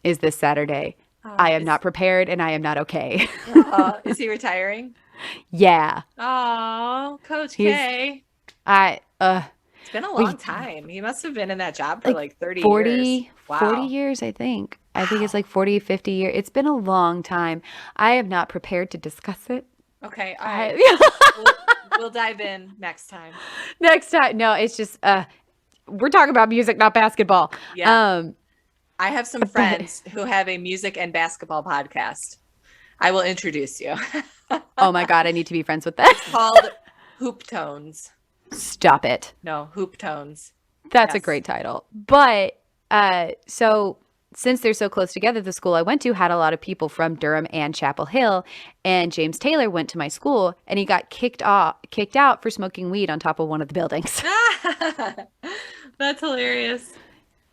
B: is this Saturday. I am not prepared, and I am not okay.
A: Is he retiring?
B: Yeah.
A: Oh, Coach K. It's been a long time. He must have been in that job for like 30 years. Wow.
B: 40 years, I think. I think it's like 40, 50 years. It's been a long time. I am not prepared to discuss it.
A: Okay. All right. We'll dive in next time.
B: Next time. No, it's just, we're talking about music, not basketball.
A: Yeah. I have some friends who have a music and basketball podcast. I will introduce you.
B: Oh my God, I need to be friends with that.
A: It's called Hoop Tones.
B: Stop it.
A: No, Hoop Tones.
B: That's a great title. But so since they're so close together, the school I went to had a lot of people from Durham and Chapel Hill, and James Taylor went to my school, and he got kicked out for smoking weed on top of one of the buildings.
A: That's hilarious.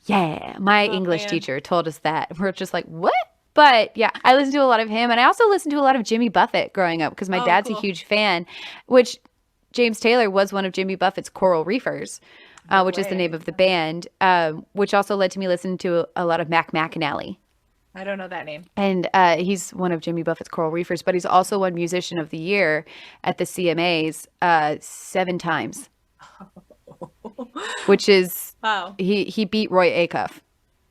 B: Yeah, my English teacher told us that. We're just like, what? But yeah, I listened to a lot of him, and I also listened to a lot of Jimmy Buffett growing up because my dad's a huge fan, which James Taylor was one of Jimmy Buffett's Coral Reefers. Which is the name of the band, which also led to me listening to a lot of Mac McAnally.
A: I don't know that name.
B: And he's one of Jimmy Buffett's Coral Reefers, but he's also won Musician of the Year at the CMAs 7 times. Which is, he beat Roy Acuff.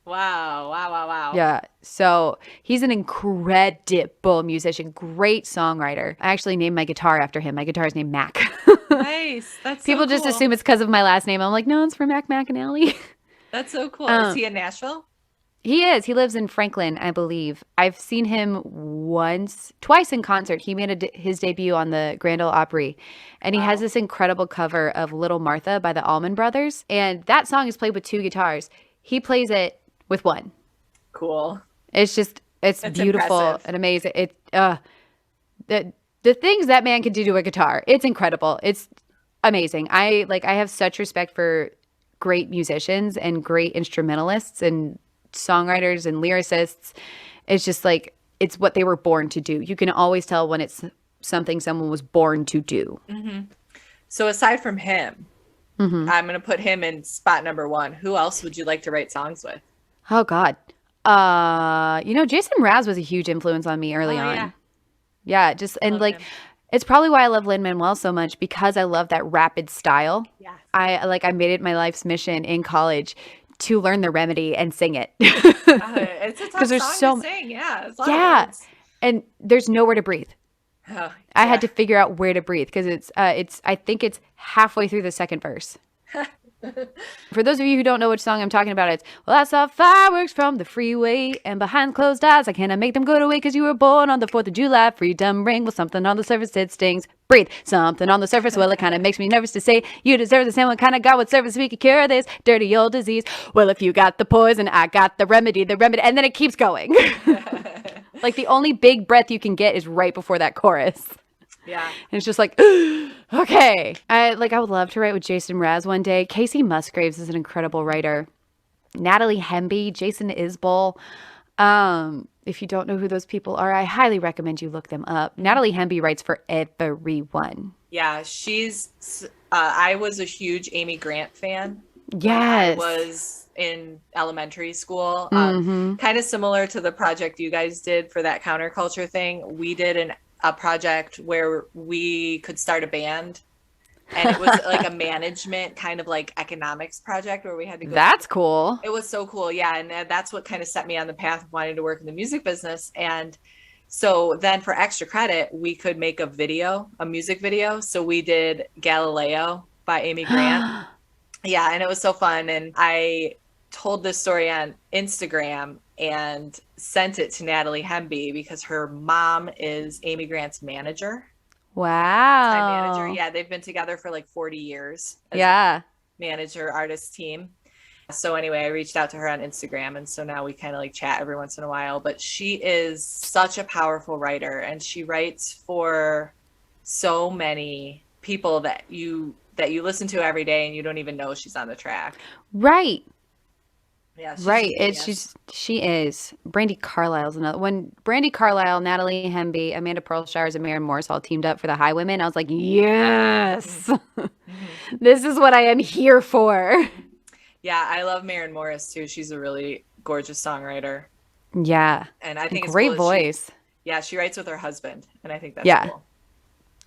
A: Wow.
B: Yeah. So he's an incredible musician, great songwriter. I actually named my guitar after him. My guitar is named Mac.
A: Nice. That's
B: People
A: so cool.
B: just assume it's because of my last name. I'm like, no, it's for Mac McAnally.
A: That's so cool. Is he in Nashville?
B: He is. He lives in Franklin, I believe. I've seen him twice in concert. He made his debut on the Grand Ole Opry, and he has this incredible cover of Little Martha by the Allman Brothers. And that song is played with 2 guitars. He plays it with 1.
A: Cool.
B: It's beautiful
A: impressive.
B: and amazing. The things that man can do to a guitar, it's incredible. It's amazing. I have such respect for great musicians and great instrumentalists and songwriters and lyricists. It's just like, it's what they were born to do. You can always tell when it's something someone was born to do.
A: Mm-hmm. So aside from him, I'm going to put him in spot number 1. Who else would you like to write songs with?
B: Oh God. Jason Mraz was a huge influence on me early on. Yeah, it's probably why I love Lin Manuel so much, because I love that rapid style.
A: Yeah.
B: I made it my life's mission in college to learn The Remedy and sing it.
A: It's a tough song to sing. Yeah. It's a lot of words.
B: And there's nowhere to breathe.
A: Oh,
B: I had to figure out where to breathe because I think it's halfway through the second verse. For those of you who don't know which song I'm talking about, it's, well, I saw fireworks from the freeway, and behind closed eyes, I cannot make them go away because you were born on the 4th of July. Freedom ring, well, something on the surface, it stings. Breathe, something on the surface, well, it kind of makes me nervous to say, you deserve the same. What kind of God would service we could cure this dirty old disease? Well, if you got the poison, I got the remedy, and then it keeps going. Like, the only big breath you can get is right before that chorus.
A: Yeah.
B: And it's just like, okay. I would love to write with Jason Mraz one day. Casey Musgraves is an incredible writer. Natalie Hemby, Jason Isbell. If you don't know who those people are, I highly recommend you look them up. Natalie Hemby writes for everyone.
A: Yeah, I was a huge Amy Grant fan.
B: Yes.
A: I was in elementary school. Kind of similar to the project you guys did for that counterculture thing. We did a project where we could start a band, and it was like a management kind of like economics project where we had to go.
B: That's cool.
A: It was so cool. Yeah. And that's what kind of set me on the path of wanting to work in the music business. And so then for extra credit, we could make a music video. So we did Galileo by Amy Grant. Yeah. And it was so fun. And I told this story on Instagram and sent it to Natalie Hemby because her mom is Amy Grant's manager.
B: Wow.
A: Time manager. Yeah, they've been together for like 40 years. Manager artist team. So anyway, I reached out to her on Instagram, and so now we kind of like chat every once in a while. But she is such a powerful writer, and she writes for so many people that you that you listen to every day and you don't even know she's on the track.
B: Right.
A: Yeah,
B: Right. She is. Brandy Carlisle's another. When Brandy Carlisle, Natalie Hemby, Amanda Pearlshires, and Maren Morris all teamed up for the High Women, I was like, yes, this is what I am here for.
A: Yeah, I love Maren Morris too. She's a really gorgeous songwriter.
B: Yeah.
A: And I think it's
B: great
A: cool
B: voice.
A: she writes with her husband, and I think that's cool.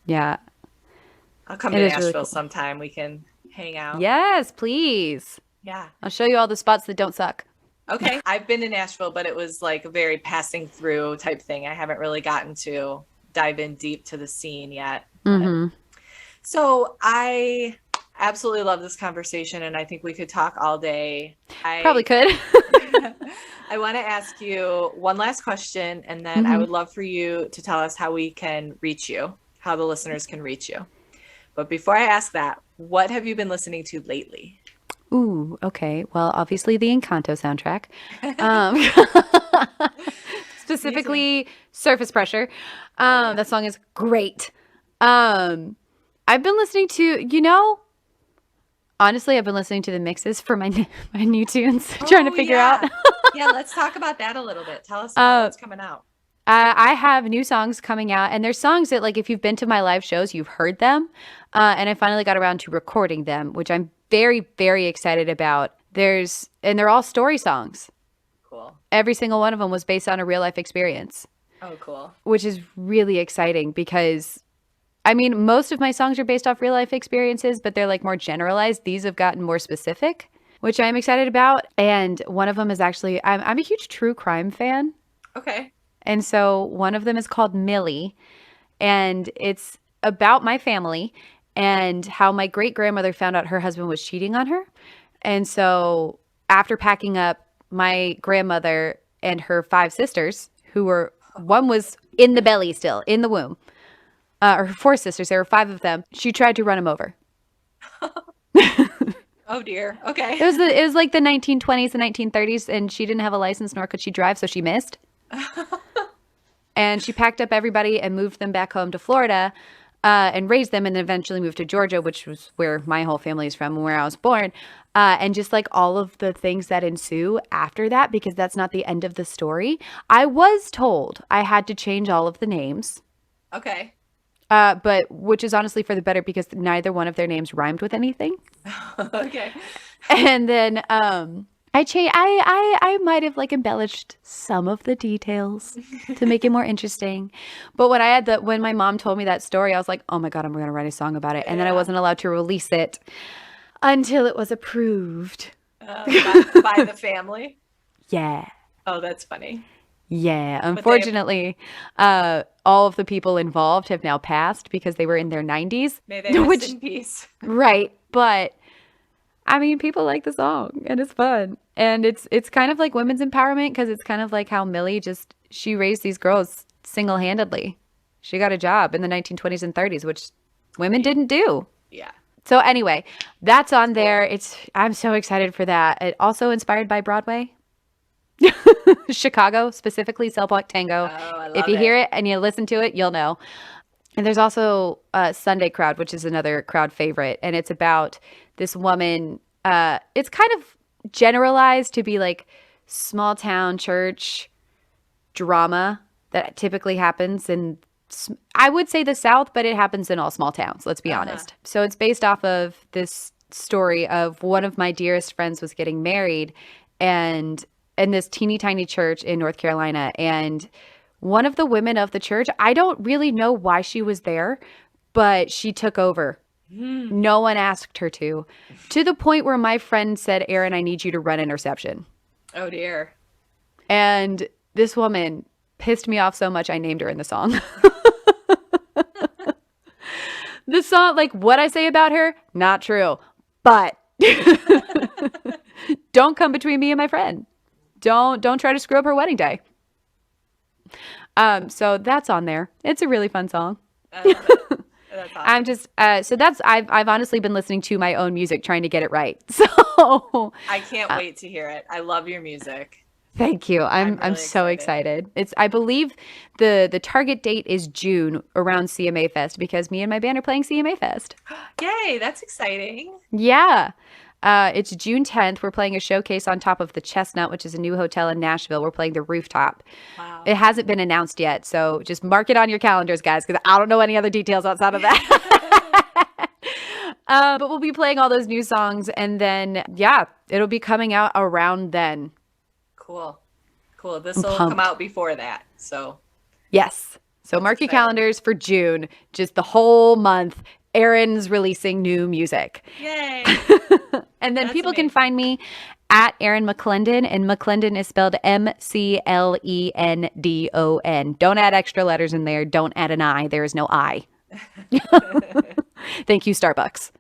B: Yeah.
A: I'll come to Nashville really cool. Sometime. We can hang out.
B: Yes, please.
A: Yeah.
B: I'll show you all the spots that don't suck.
A: Okay. I've been to Nashville, but it was like a very passing through type thing. I haven't really gotten to dive in deep to the scene yet. So I absolutely love this conversation, and I think we could talk all day.
B: Probably could.
A: I want to ask you one last question, and then I would love for you to tell us how we can reach you, how the listeners can reach you. But before I ask that, what have you been listening to lately?
B: Ooh, okay. Well, obviously the Encanto soundtrack. Specifically Surface Pressure. That song is great. I've been listening to, honestly, I've been listening to the mixes for my new tunes, trying to figure out.
A: Yeah, let's talk about that a little bit. Tell us about what's coming out.
B: I have new songs coming out, and there's songs that, like, if you've been to my live shows, you've heard them. And I finally got around to recording them, which I'm very, very excited about. And they're all story songs.
A: Cool.
B: Every single one of them was based on a real life experience.
A: Oh, cool.
B: Which is really exciting because, I mean, most of my songs are based off real life experiences, but they're like more generalized. These have gotten more specific, which I'm excited about. And one of them is actually, I'm a huge true crime fan.
A: Okay.
B: And so one of them is called Millie, and it's about my family and how my great-grandmother found out her husband was cheating on her. And so after packing up, my grandmother and her 5 sisters, one was in the belly still, in the womb, or 4 sisters, there were 5 of them, she tried to run him over.
A: Oh dear. Okay.
B: It was like the 1920s and 1930s, and she didn't have a license, nor could she drive, so she missed. And she packed up everybody and moved them back home to Florida and raised them, and then eventually moved to Georgia, which was where my whole family is from and where I was born. And just like all of the things that ensue after that, because that's not the end of the story. I was told I had to change all of the names.
A: Okay.
B: But which is honestly for the better, because neither one of their names rhymed with anything.
A: Okay.
B: And then I might have like embellished some of the details to make it more interesting. But when my mom told me that story, I was like, oh my God, I'm going to write a song about it. And then I wasn't allowed to release it until it was approved.
A: By the family?
B: Yeah.
A: Oh, that's funny.
B: Yeah. Unfortunately, all of the people involved have now passed because they were in their 90s.
A: May they rest in peace.
B: Right. But I mean, people like the song and it's fun. And it's kind of like women's empowerment, because it's kind of like how Millie she raised these girls single-handedly. She got a job in the 1920s and 30s, which women didn't do.
A: Yeah.
B: So anyway, that's on there. I'm so excited for that. It also inspired by Broadway. Chicago, specifically Cell Block Tango.
A: Oh, I love
B: if you hear it and you listen to it, you'll know. And there's also Sunday Crowd, which is another crowd favorite. And it's about this woman. It's kind of generalized to be like small town church drama that typically happens in, I would say, the South, but it happens in all small towns. Let's be honest. So it's based off of this story of one of my dearest friends was getting married, and in this teeny tiny church in North Carolina. And one of the women of the church, I don't really know why she was there, but she took over. No one asked her to the point where my friend said, Erin, I need you to run interception. Oh, dear. And this woman pissed me off so much, I named her in the song. The song, like what I say about her, not true. But don't come between me and my friend. Don't try to screw up her wedding day. So that's on there. It's a really fun song. That's awesome. I'm just I've honestly been listening to my own music trying to get it right. So
A: I can't wait to hear it. I love your music.
B: Thank you. I'm
A: really
B: so excited. I believe the target date is June around CMA Fest because me and my band are playing CMA Fest.
A: Yay, that's exciting.
B: Yeah. It's June 10th. We're playing a showcase on top of the Chestnut, which is a new hotel in Nashville. We're playing the rooftop.
A: Wow.
B: It hasn't been announced yet, so just mark it on your calendars, guys, because I don't know any other details outside of that. But we'll be playing all those new songs, and then, yeah, it'll be coming out around then.
A: Cool. This will come out before that, so.
B: Yes. So mark your calendars for June, just the whole month. Erin's releasing new music.
A: Yay.
B: And then people can find me at Erin McLendon, and McLendon is spelled McLendon. Don't add extra letters in there. Don't add an I. There is no I. Thank you, Starbucks.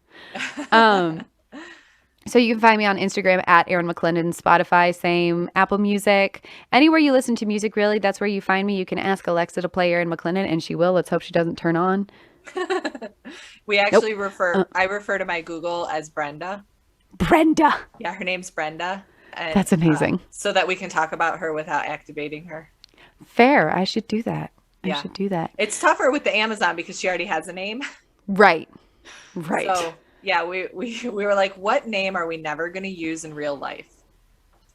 B: So you can find me on Instagram at Erin McLendon, Spotify, same, Apple Music. Anywhere you listen to music, really, that's where you find me. You can ask Alexa to play Erin McLendon, and she will. Let's hope she doesn't turn on.
A: We actually I refer to my Google as Brenda.
B: Brenda.
A: Yeah, her name's Brenda. And,
B: that's amazing.
A: So that we can talk about her without activating her.
B: Fair. I should do that.
A: Yeah.
B: I should do that.
A: It's tougher with the Amazon because she already has a name.
B: Right.
A: So, yeah, we were like, what name are we never going to use in real life?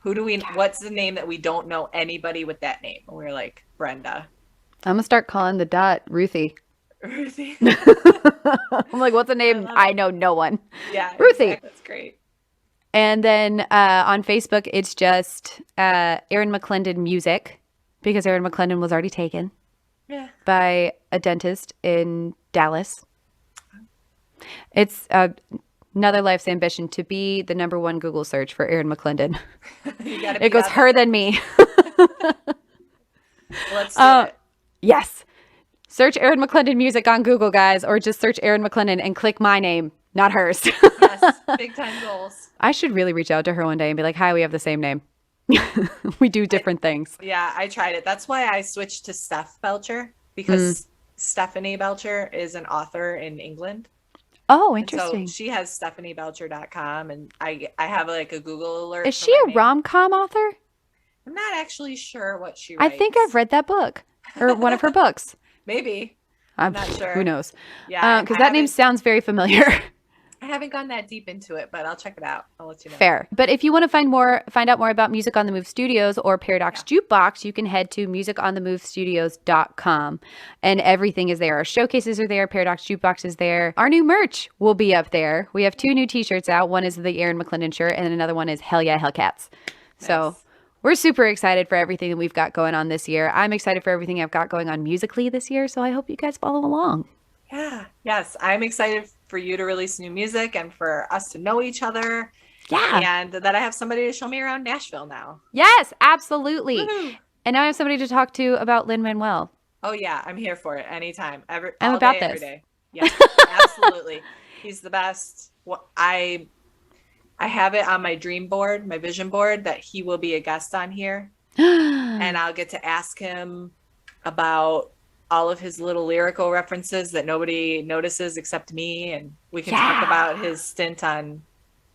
A: What's the name that we don't know anybody with that name? And we were like, Brenda.
B: I'm going to start calling the dot Ruthie.
A: Ruthie.
B: I'm like, what's a name? I know no one.
A: Yeah.
B: Ruthie.
A: Exactly. That's great.
B: And then on Facebook, it's just Erin McLendon Music because Erin McLendon was already taken by a dentist in Dallas. It's another life's ambition to be the #1 Google search for Erin McLendon. It goes her than me.
A: Let's do it.
B: Yes. Search Erin McLendon Music on Google, guys, or just search Erin McLendon and click my name, not hers.
A: Yes, big time goals.
B: I should really reach out to her one day and be like, hi, we have the same name. We do different things.
A: Yeah, I tried it. That's why I switched to Steph Belcher because Stephanie Belcher is an author in England.
B: Oh, interesting.
A: So she has stephaniebelcher.com and I have like a Google alert.
B: Is she a rom-com author?
A: I'm not actually sure what she writes.
B: I think I've read that book or one of her books.
A: Maybe. I'm not sure.
B: Who knows?
A: Yeah.
B: Because that name sounds very familiar.
A: I haven't gone that deep into it, but I'll check it out. I'll let you know.
B: Fair. But if you want to find out more about Music on the Move Studios or Paradox Jukebox, you can head to musiconthemovestudios.com. And everything is there. Our showcases are there. Paradox Jukebox is there. Our new merch will be up there. We have 2 new t-shirts out. One is the Erin McLendon shirt, and then another one is Hell Yeah, Hellcats. Nice. So we're super excited for everything that we've got going on this year. I'm excited for everything I've got going on musically this year, so I hope you guys follow along.
A: Yeah. Yes. I'm excited for you to release new music and for us to know each other.
B: Yeah.
A: And that I have somebody to show me around Nashville now.
B: Yes, absolutely.
A: Woo-hoo.
B: And now I have somebody to talk to about Lin Manuel.
A: Oh, yeah. I'm here for it anytime.
B: I'm
A: all
B: about
A: day,
B: this.
A: Every day. Yeah, absolutely. He's the best. I have it on my dream board, my vision board, that he will be a guest on here. And I'll get to ask him about all of his little lyrical references that nobody notices except me. And we can talk about his stint on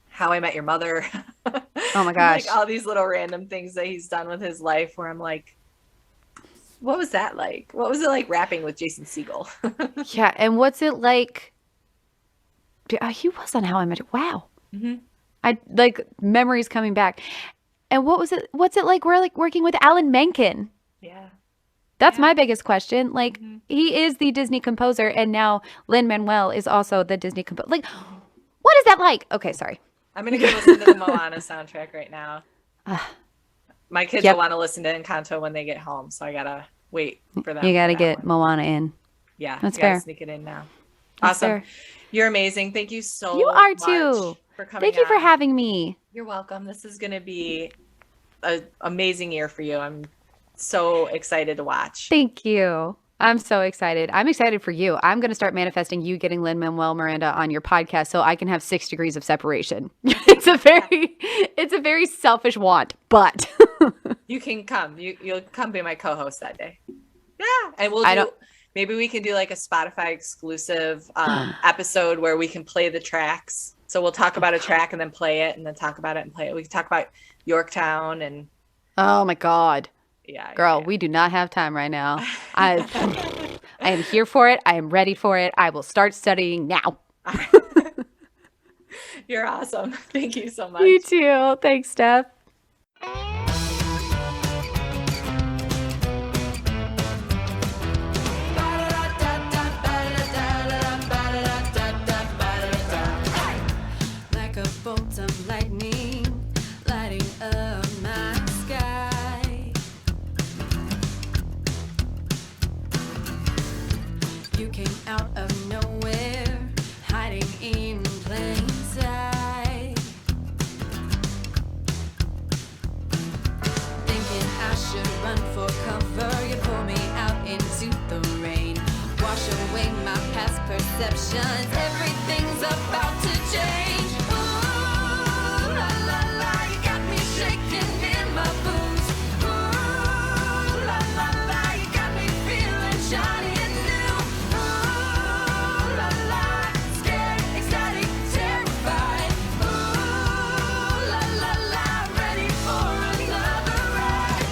A: How I Met Your Mother.
B: Oh my gosh.
A: Like all these little random things that he's done with his life where I'm like, what was that like? What was it like rapping with Jason Segel?
B: Yeah. And what's it like? He was on How I Met Your Wow.
A: Mm-hmm.
B: I like memories coming back. And what's it like? We're like working with Alan Menken.
A: Yeah.
B: That's my biggest question. Like, he is the Disney composer, and now Lin Manuel is also the Disney composer. Like, what is that like? Okay, sorry.
A: I'm going to go listen to the Moana soundtrack right now. My kids will want to listen to Encanto when they get home, so I got to wait for them.
B: You got to get Moana in.
A: Yeah,
B: that's
A: fair. Sneak it in now. Awesome. Fair. You're amazing. Thank you so much.
B: You are too.
A: For coming
B: Thank you for having me.
A: You're welcome. This is going to be an amazing year for you. I'm so excited to watch.
B: Thank you. I'm so excited. I'm excited for you. I'm going to start manifesting you getting Lin Manuel Miranda on your podcast so I can have 6 degrees of separation. It's a very selfish want, but
A: you can come. You'll come be my co-host that day. Yeah, and maybe we can do like a Spotify exclusive episode where we can play the tracks. So we'll talk about a track and then play it, and then talk about it and play it. We can talk about Yorktown and
B: Oh my God.
A: Yeah.
B: Girl, we do not have time right now. I am here for it. I am ready for it. I will start studying now.
A: You're awesome. Thank you so much.
B: You too. Thanks, Steph.
C: Like a bolt of lightning, lighting up my sky. You came out of nowhere, hiding in plain sight. Thinking I should run for cover, you pull me out into the rain. Wash away my past perceptions, everything's about to change. Ooh, la la la, you got me shaking in my boots. Ooh, la la la, you got me feeling shiny and new. Ooh, la la, scared, excited, terrified. Ooh, la la la, ready for another ride.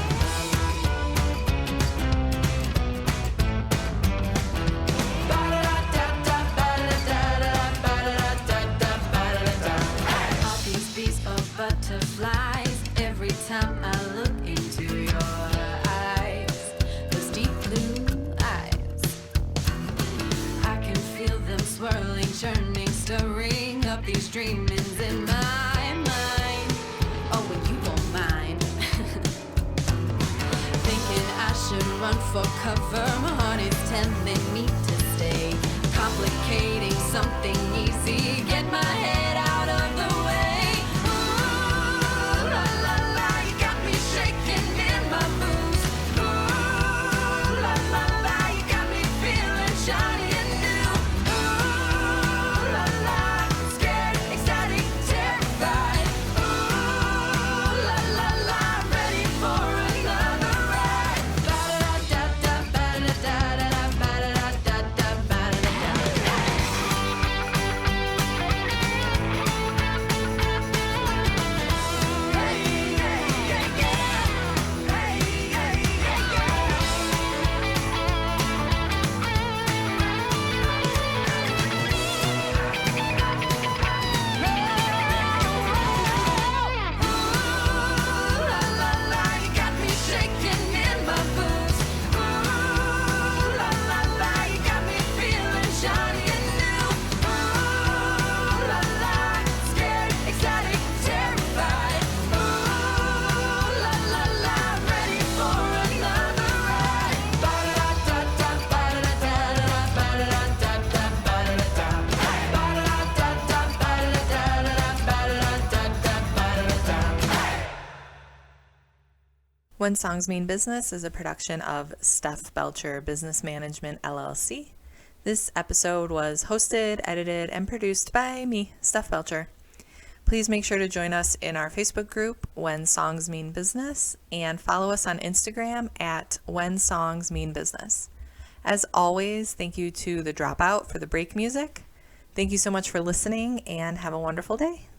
C: All these bees of butterflies, every time I look into your eyes, those deep blue eyes, I can feel them swirling, churning, stirring up these dreamings in my mind. Oh, and you won't mind. Thinking I should run for cover, my heart is telling me to stay. Complicating something easy, get my head out of the way. Ooh, la la la, you got me shaking in my boots. Ooh, la la la, you got me feeling shiny and new. Ooh, la la, scared, excited, terrified. Ooh, la la la, ready for another ride. Ba-da-da-da-da, ba-da-da-da-da, ba-da-da-da-da, ba-da-da-da.
A: When Songs Mean Business is a production of Steph Belcher Business Management LLC. This episode was hosted, edited, and produced by me, Steph Belcher. Please make sure to join us in our Facebook group, When Songs Mean Business, and follow us on Instagram at When Songs Mean Business. As always, thank you to The Dropout for the break music. Thank you so much for listening, and have a wonderful day.